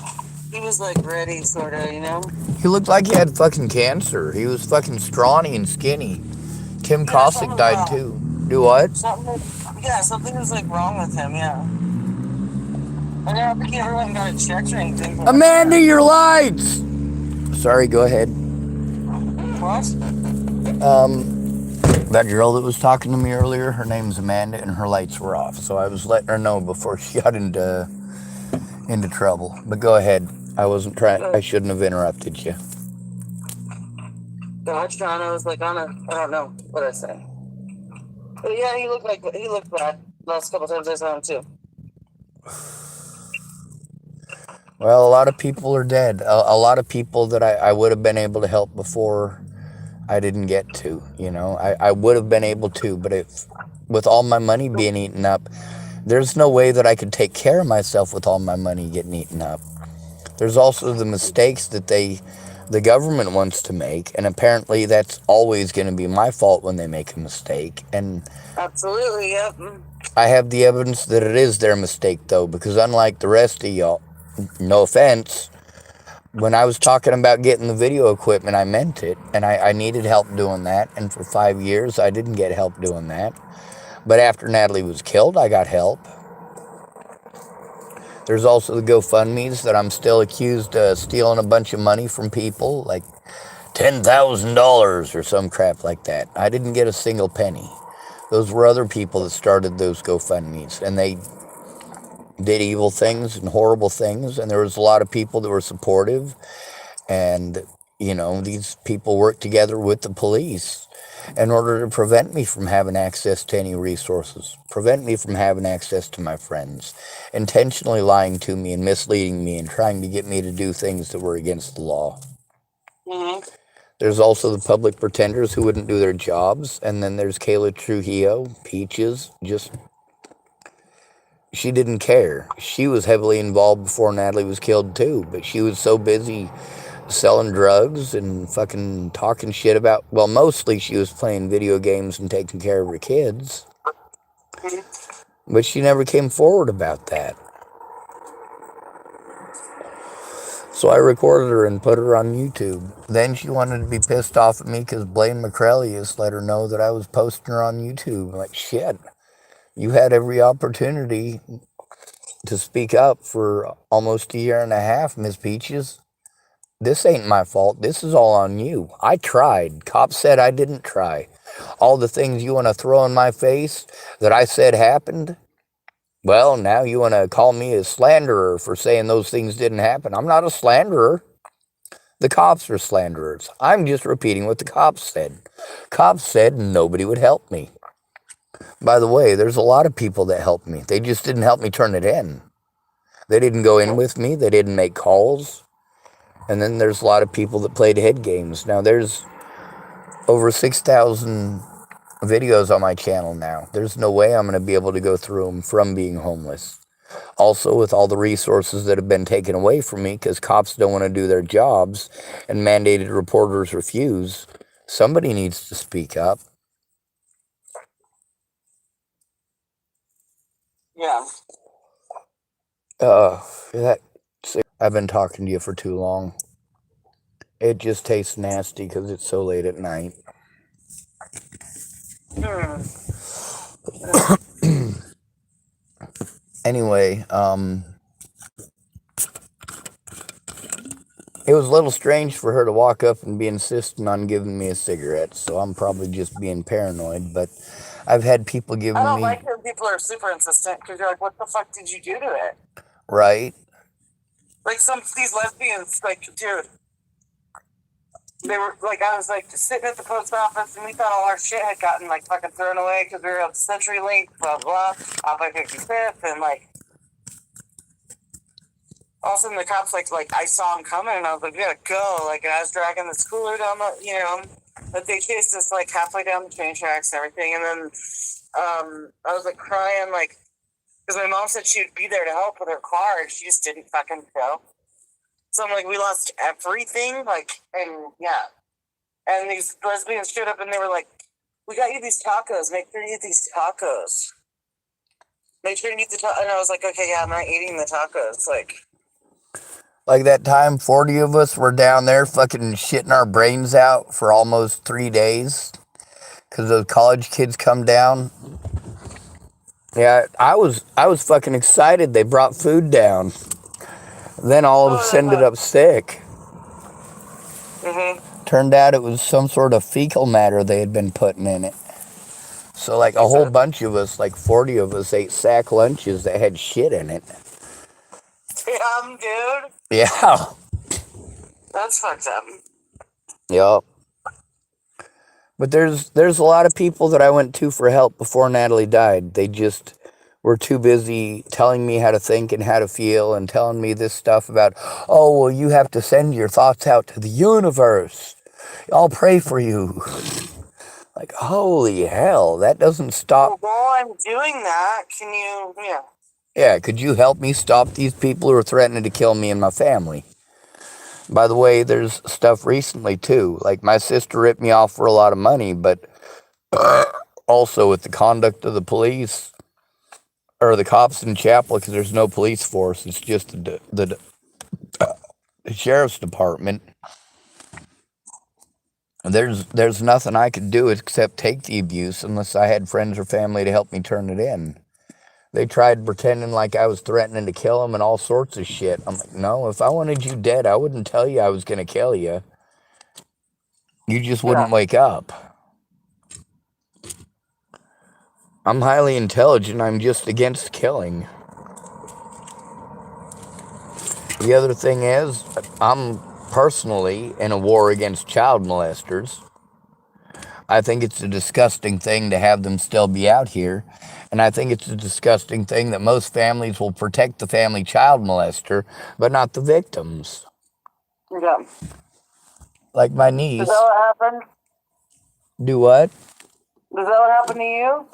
he was, like, ready, sort of, you know? He looked like he had fucking cancer. He was fucking scrawny and skinny. Tim Yeah, Cossack something died wrong. too. Do what? Something was, like, wrong with him, yeah. I don't think he ever went and got it checked or anything. But Amanda, your lights! Sorry, go ahead. what? That girl that was talking to me earlier, her name's Amanda, and her lights were off. So I was letting her know before she got into trouble. But go ahead. I wasn't trying. I shouldn't have interrupted you. Gosh, John, I was like on a, I don't know what I say. But yeah, he looked bad. Last couple times I saw him too. Well, a lot of people are dead. A lot of people that I would have been able to help before I didn't get to, you know. I would have been able to, but with all my money being eaten up, there's no way that I could take care of myself with all my money getting eaten up. There's also the mistakes that the government wants to make, and apparently that's always going to be my fault when they make a mistake. And absolutely, yep. I have the evidence that it is their mistake, though, because unlike the rest of y'all, no offense, when I was talking about getting the video equipment, I meant it, and I needed help doing that, and for 5 years, I didn't get help doing that. But after Natalie was killed, I got help. There's also the GoFundMes that I'm still accused of stealing a bunch of money from people, like $10,000 or some crap like that. I didn't get a single penny. Those were other people that started those GoFundMes, and they did evil things and horrible things, and there was a lot of people that were supportive, and, you know, these people worked together with the police in order to prevent me from having access to any resources, prevent me from having access to my friends, intentionally lying to me and misleading me and trying to get me to do things that were against the law. Mm-hmm. There's also the public pretenders who wouldn't do their jobs, and then there's Kayla Trujillo, Peaches, she didn't care. She was heavily involved before Natalie was killed too, but she was so busy selling drugs and fucking talking shit about, well, mostly she was playing video games and taking care of her kids. But she never came forward about that. So I recorded her and put her on YouTube. Then she wanted to be pissed off at me because Blaine McCrelius let her know that I was posting her on YouTube. I'm like, shit, you had every opportunity to speak up for almost a year and a half, Miss Peaches. This ain't my fault. This is all on you. I tried. Cops said I didn't try. All the things you want to throw in my face that I said happened, well, now you want to call me a slanderer for saying those things didn't happen. I'm not a slanderer. The cops are slanderers. I'm just repeating what the cops said. Cops said nobody would help me. By the way, there's a lot of people that helped me. They just didn't help me turn it in. They didn't go in with me. They didn't make calls. And then there's a lot of people that played head games. Now, there's over 6,000 videos on my channel now. There's no way I'm going to be able to go through them from being homeless. Also, with all the resources that have been taken away from me because cops don't want to do their jobs and mandated reporters refuse, somebody needs to speak up. Yeah. I've been talking to you for too long. It just tastes nasty because it's so late at night. Anyway, it was a little strange for her to walk up and be insisting on giving me a cigarette, so I'm probably just being paranoid, but I've had people giving me... I don't like when people are super insistent because you're like, what the fuck did you do to it? Right? Like these lesbians, like, dude, they were like, I was like just sitting at the post office and we thought all our shit had gotten like fucking thrown away because we were on CenturyLink, blah blah, off like 55th, and like all of a sudden the cops like I saw him coming and I was like, we gotta go, like, and I was dragging the cooler down the, but they chased us like halfway down the train tracks and everything, and then I was like crying like because my mom said she would be there to help with her car and she just didn't fucking go. So I'm like, we lost everything, like, and yeah. And these lesbians showed up and they were like, we got you these tacos. Make sure you eat these tacos. Make sure you eat the tacos. And I was like, okay, yeah, I'm not eating the tacos. Like that time 40 of us were down there fucking shitting our brains out for almost 3 days because those college kids come down. Yeah, I was fucking excited. They brought food down. Then all of us ended up sick. Turned out it was some sort of fecal matter they had been putting in it. So like a whole bunch of us, like 40 of us, ate sack lunches that had shit in it. Damn, dude. Yeah. That's fucked up. Yep. But there's a lot of people that I went to for help before Natalie died. They just were too busy telling me how to think and how to feel and telling me this stuff about, oh, well, you have to send your thoughts out to the universe. I'll pray for you. Like, holy hell, that doesn't stop. Well, while I'm doing that, can you, Yeah, could you help me stop these people who are threatening to kill me and my family? By the way, there's stuff recently, too. Like, my sister ripped me off for a lot of money, but also with the conduct of the police, or the cops in Chapel, because there's no police force. It's just the sheriff's department. There's nothing I could do except take the abuse unless I had friends or family to help me turn it in. They tried pretending like I was threatening to kill them and all sorts of shit. I'm like, no, if I wanted you dead, I wouldn't tell you I was going to kill you. You just wouldn't wake up. I'm highly intelligent. I'm just against killing. The other thing is, I'm personally in a war against child molesters. I think it's a disgusting thing to have them still be out here. And I think it's a disgusting thing that most families will protect the family child molester, but not the victims. Yeah. Like my niece. Is that what happened? Do what? Is that what happened to you?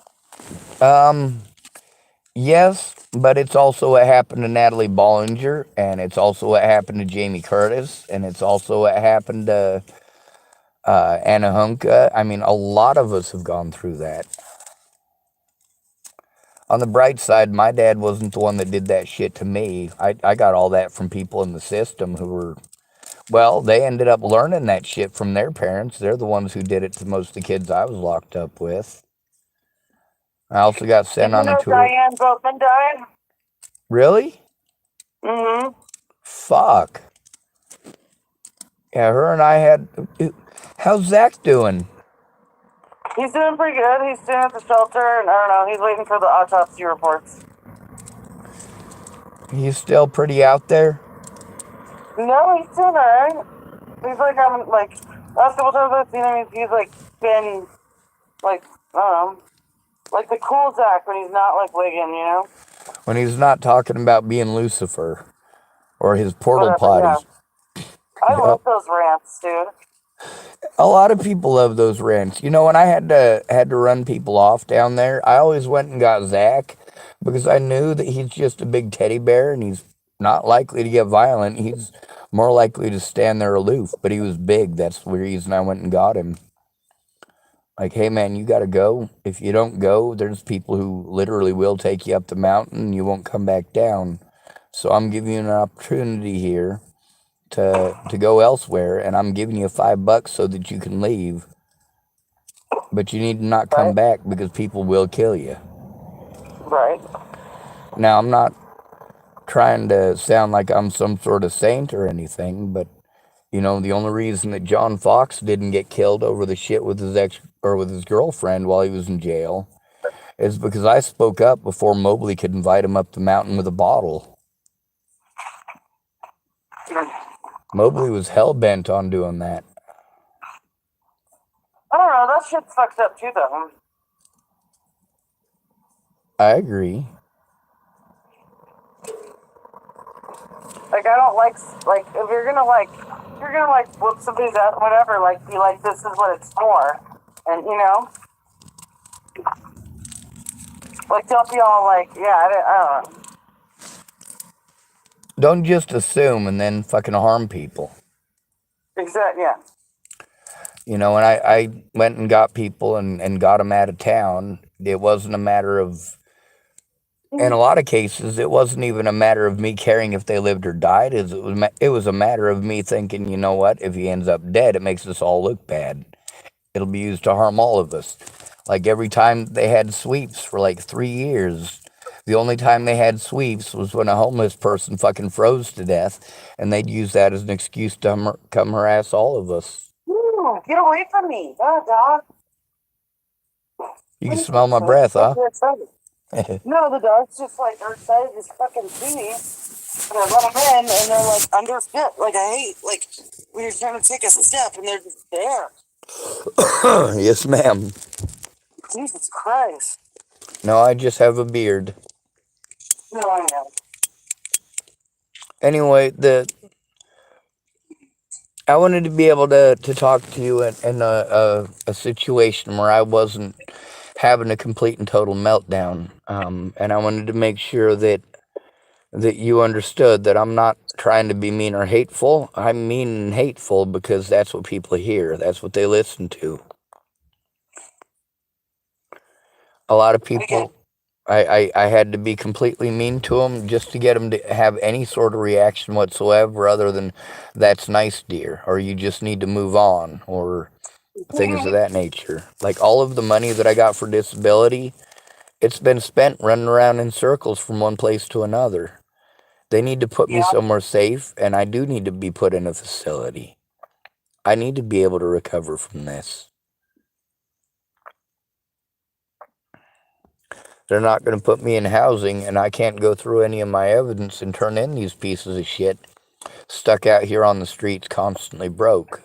Yes, but it's also what happened to Natalie Bollinger, and it's also what happened to Jamie Curtis, and it's also what happened to Anna Hunka. I mean, a lot of us have gone through that. On the bright side, my dad wasn't the one that did that shit to me. I got all that from people in the system who were, well, they ended up learning that shit from their parents. They're the ones who did it to most of the kids I was locked up with. I also got sent on a tour. Diane Boatman died? Really? Mm-hmm. Fuck. Yeah, her and I had. How's Zach doing? He's doing pretty good. He's staying at the shelter, and I don't know. He's waiting for the autopsy reports. He's still pretty out there? No, he's doing alright. He's like, I'm like, last couple times I've seen him, he's like been like, I don't know, like the cool Zach when he's not like wigging, you know? When he's not talking about being Lucifer or his portal Whatever, yeah. potties. I Yep. love those rants, dude. A lot of people love those rants. You know, when I had to run people off down there, I always went and got Zach because I knew that he's just a big teddy bear and he's not likely to get violent. He's more likely to stand there aloof, but he was big. That's the reason I went and got him. Like, hey man, you gotta go. If you don't go, there's people who literally will take you up the mountain and you won't come back down. So I'm giving you an opportunity here to go elsewhere, and I'm giving you $5 so that you can leave. But you need to not come Right? back because people will kill you. Right. Now, I'm not trying to sound like I'm some sort of saint or anything, but you know, the only reason that John Fox didn't get killed over the shit with his ex or with his girlfriend while he was in jail is because I spoke up before Mobley could invite him up the mountain with a bottle. Mobley was hell bent on doing that. I don't know, that shit's fucked up too, though. I agree. Like, I don't like, if you're gonna whoop somebody's ass, whatever, like, be like, this is what it's for. And, you know? Like, don't be all like, yeah, I don't know. Don't just assume and then fucking harm people. Exactly, yeah. You know, and I went and got people and got them out of town. It wasn't a matter of, in a lot of cases, it wasn't even a matter of me caring if they lived or died. It was a matter of me thinking, you know what, if he ends up dead, it makes us all look bad. It'll be used to harm all of us. Like every time they had sweeps for like 3 years, the only time they had sweeps was when a homeless person fucking froze to death, and they'd use that as an excuse to come harass all of us. Ooh, get away from me. Oh, dog. You can smell my breath, huh? No, the dog's just like, they're excited to fucking see me. And I let them in, and they're like under fit. Like, I hate, like, when you're trying to take a step, and they're just there. Yes, ma'am. Jesus Christ. No, I just have a beard. No, I know. Anyway, I wanted to be able to talk to you in a situation where I wasn't having a complete and total meltdown, and I wanted to make sure that you understood that I'm not trying to be mean or hateful. I'm mean and hateful because that's what people hear. That's what they listen to. A lot of people, I had to be completely mean to them just to get them to have any sort of reaction whatsoever other than, that's nice, dear, or you just need to move on, or things of that nature. Like all of the money that I got for disability, it's been spent running around in circles from one place to another. They need to put me somewhere safe, and I do need to be put in a facility. I need to be able to recover from this. They're not going to put me in housing, and I can't go through any of my evidence and turn in these pieces of shit stuck out here on the streets constantly broke.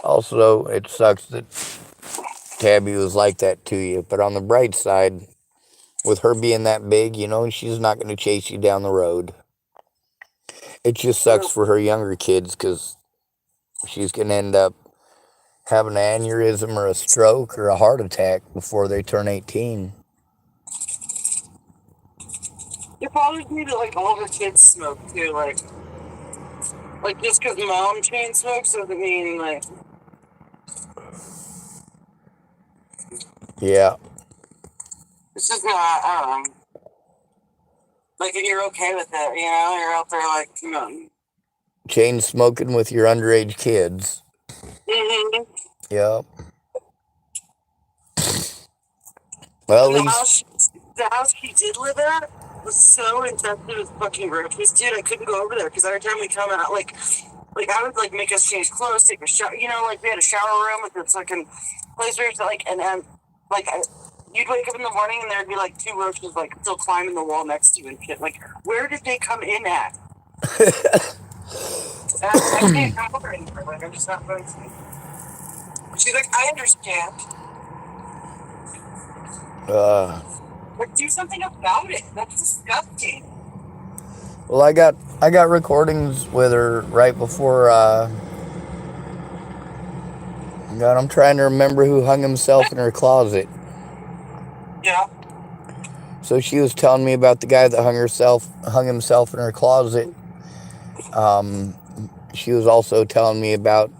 Also, it sucks that Tabby was like that to you, but on the bright side, with her being that big, you know, she's not going to chase you down the road. It just sucks for her younger kids because she's going to end up having an aneurysm or a stroke or a heart attack before they turn 18. You probably need to, like, all the kids smoke, too, like just because mom chain smokes doesn't mean, like... Yeah. It's just not, I don't know. Like, and you're okay with it, you know? You're out there, like, you know... Chain smoking with your underage kids. Mm-hmm. Yep. Well, at And least, the house she did live at was so infested with fucking roaches, dude. I couldn't go over there because every time we come out, like I would like make us change clothes, take a shower. You know, like we had a shower room with this fucking place where it's like, and like you'd wake up in the morning and there'd be like two roaches like still climbing the wall next to you and shit. Like, where did they come in at? I can't come over anymore. Like, I'm just not going to. She's like, I understand. But do something about it. That's disgusting. well, I got recordings with her right before. God, I'm trying to remember who hung himself in her closet. Yeah. So she was telling me about the guy that hung himself in her closet. She was also telling me about.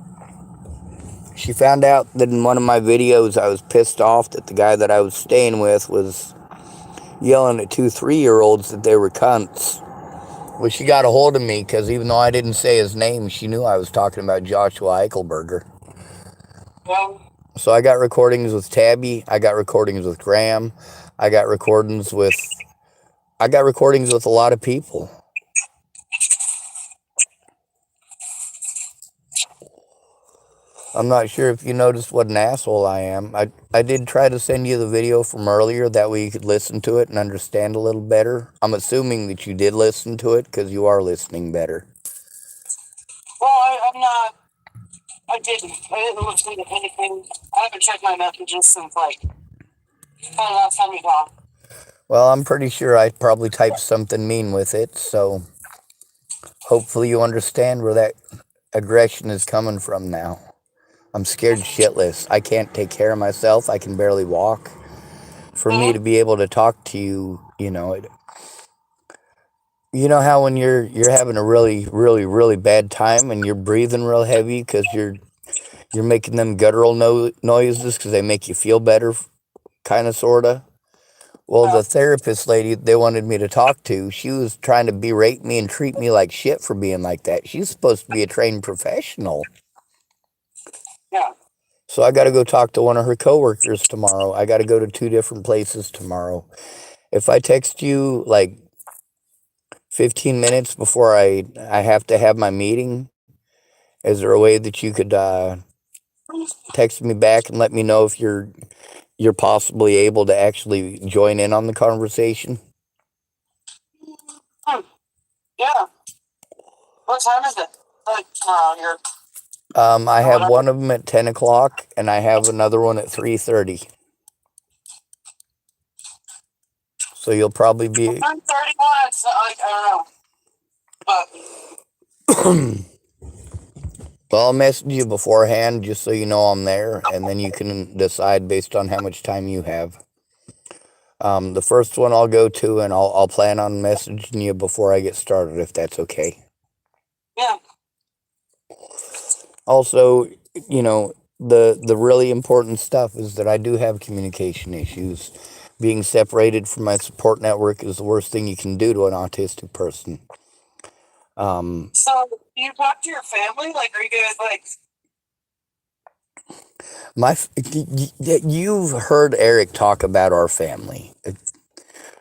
She found out that in one of my videos I was pissed off that the guy that I was staying with was yelling at 2 3-year-olds that they were cunts. Well, she got a hold of me because even though I didn't say his name, she knew I was talking about Joshua Eichelberger. Well, So I got recordings with Tabby. I got recordings with Graham. I got recordings with a lot of people. I'm not sure if you noticed what an asshole I am. I did try to send you the video from earlier, that way you could listen to it and understand a little better. I'm assuming that you did listen to it because you are listening better. well, I'm not. I didn't listen to anything. I haven't checked my messages since like kind of last time we talked. Well, I'm pretty sure I probably typed something mean with it, so hopefully you understand where that aggression is coming from now. I'm scared shitless. I can't take care of myself. I can barely walk. For me to be able to talk to you, you know how when you're having a really, really, really bad time and you're breathing real heavy because you're making them guttural noises because they make you feel better, kind of, sorta. Well, the therapist lady they wanted me to talk to, she was trying to berate me and treat me like shit for being like that. She's supposed to be a trained professional. Yeah. So I got to go talk to one of her coworkers tomorrow. I got to go to 2 different places tomorrow. If I text you like 15 minutes before I have to have my meeting, is there a way that you could text me back and let me know if you're possibly able to actually join in on the conversation? Yeah. What time is it? Like tomorrow here. I have one of them at 10 o'clock, and I have another one at 3:30. So you'll probably be... 31. It's like, I don't know. But Well, I'll message you beforehand just so you know I'm there, and then you can decide based on how much time you have. The first one I'll go to, and I'll plan on messaging you before I get started, if that's okay. yeah. Also, the really important stuff is that I do have communication issues. Being separated from my support network is the worst thing you can do to an autistic person. So, do you talk to your family? Like, are you guys like? You've heard Eric talk about our family.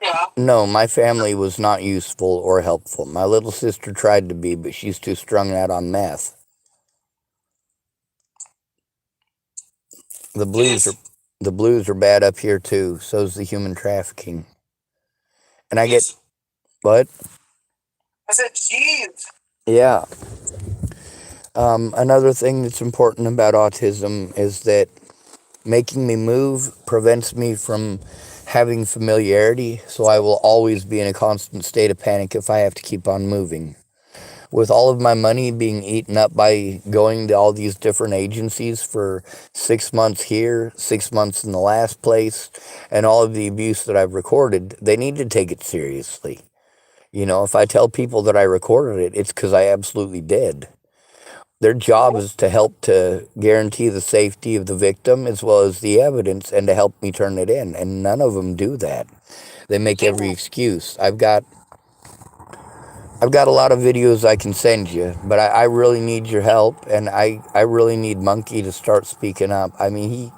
Yeah. No, my family was not useful or helpful. My little sister tried to be, but she's too strung out on meth. The blues are bad up here too. So's the human trafficking. And I get what? I said, jeez. Yeah. Another thing that's important about autism is that making me move prevents me from having familiarity, so I will always be in a constant state of panic if I have to keep on moving. With all of my money being eaten up by going to all these different agencies for 6 months here, 6 months in the last place, and all of the abuse that I've recorded, they need to take it seriously. If I tell people that I recorded it, it's because I absolutely did. Their job is to help to guarantee the safety of the victim as well as the evidence and to help me turn it in. And none of them do that. They make every excuse. I've got a lot of videos I can send you, but I really need your help, and I really need Monkey to start speaking up. I mean,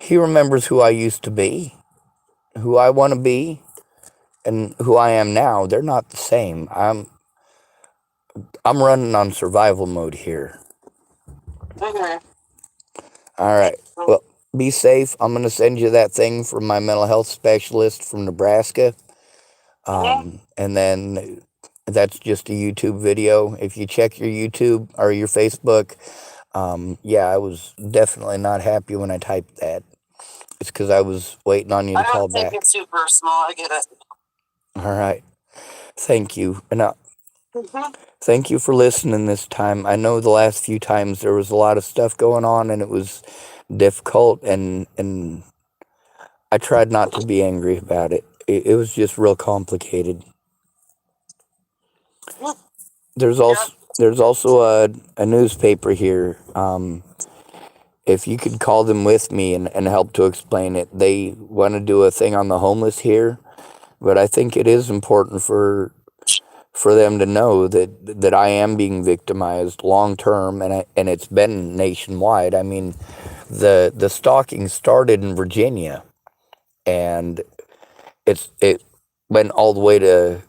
he remembers who I used to be, who I want to be, and who I am now. They're not the same. I'm running on survival mode here. Okay. All right. Well, be safe. I'm going to send you that thing from my mental health specialist from Nebraska. And then that's just a YouTube video. If you check your YouTube or your Facebook, yeah, I was definitely not happy when I typed that. It's because I was waiting on you to I call don't take back. it too personal. I get it. All right. Thank you. And Mhm. thank you for listening this time. I know the last few times there was a lot of stuff going on and it was difficult, and I tried not to be angry about it. It was just real complicated. There's Yep. also a newspaper here. If you could call them with me and help to explain it, they want to do a thing on the homeless here, but I think it is important for them to know that I am being victimized long term, and it's been nationwide. I mean, the stalking started in Virginia, and it went all the way to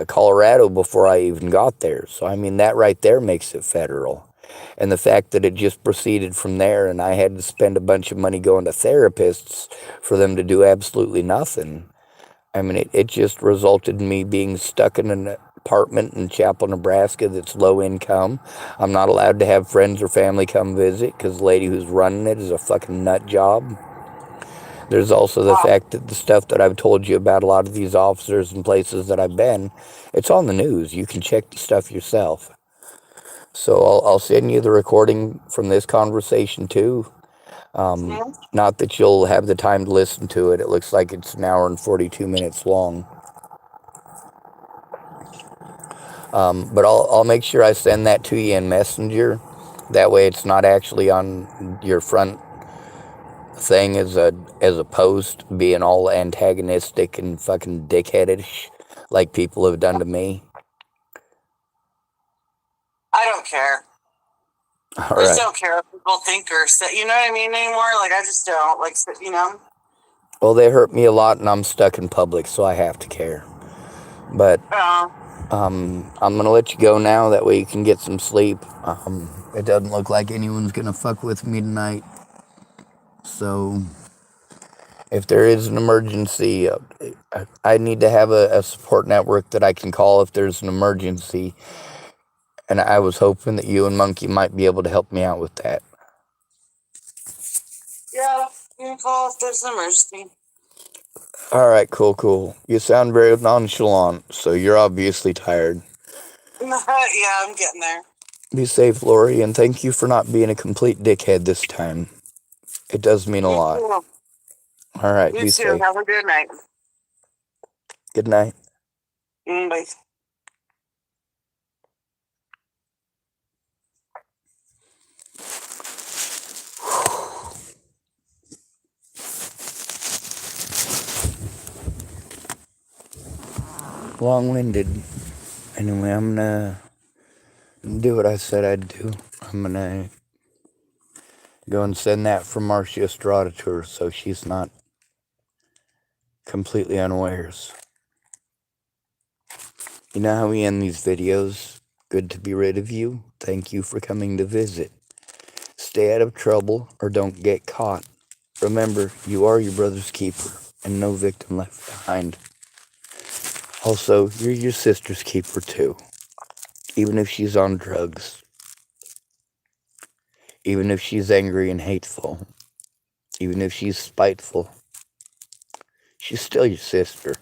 Colorado before I even got there. So I mean, that right there makes it federal. And the fact that it just proceeded from there, and I had to spend a bunch of money going to therapists for them to do absolutely nothing. I mean, it just resulted in me being stuck in an apartment in Chapel, Nebraska that's low income. I'm not allowed to have friends or family come visit because the lady who's running it is a fucking nut job. There's also the fact that the stuff that I've told you about a lot of these officers and places that I've been, it's on the news. You can check the stuff yourself. So I'll send you the recording from this conversation too. Not that you'll have the time to listen to it. It looks like it's an hour and 42 minutes long. But I'll make sure I send that to you in Messenger. That way it's not actually on your front thing as a post being all antagonistic and fucking dickheadish like people have done to me. I don't care. All I just right. don't care what people think or say. You know what I mean anymore? Like, I just don't. Like, you know? Well, they hurt me a lot and I'm stuck in public, so I have to care. But I'm gonna let you go now. That way you can get some sleep. It doesn't look like anyone's gonna fuck with me tonight. So if there is an emergency, I need to have a support network that I can call if there's an emergency. And I was hoping that you and Monkey might be able to help me out with that. Yeah, you can call if there's an emergency. All right, cool. You sound very nonchalant, so you're obviously tired. Yeah, I'm getting there. Be safe, Lori, and thank you for not being a complete dickhead this time. It does mean a You lot. too. All right, You be too. safe. Have a good night. Good night. Bye. Long-winded. Anyway, I'm gonna do what I said I'd do. I'm gonna go and send that from Marcia Estrada to her so she's not completely unawares. You know how we end these videos? Good to be rid of you. Thank you for coming to visit. Stay out of trouble or don't get caught. Remember, you are your brother's keeper and no victim left behind. Also, you're your sister's keeper too. Even if she's on drugs. Even if she's angry and hateful. Even if she's spiteful. She's still your sister.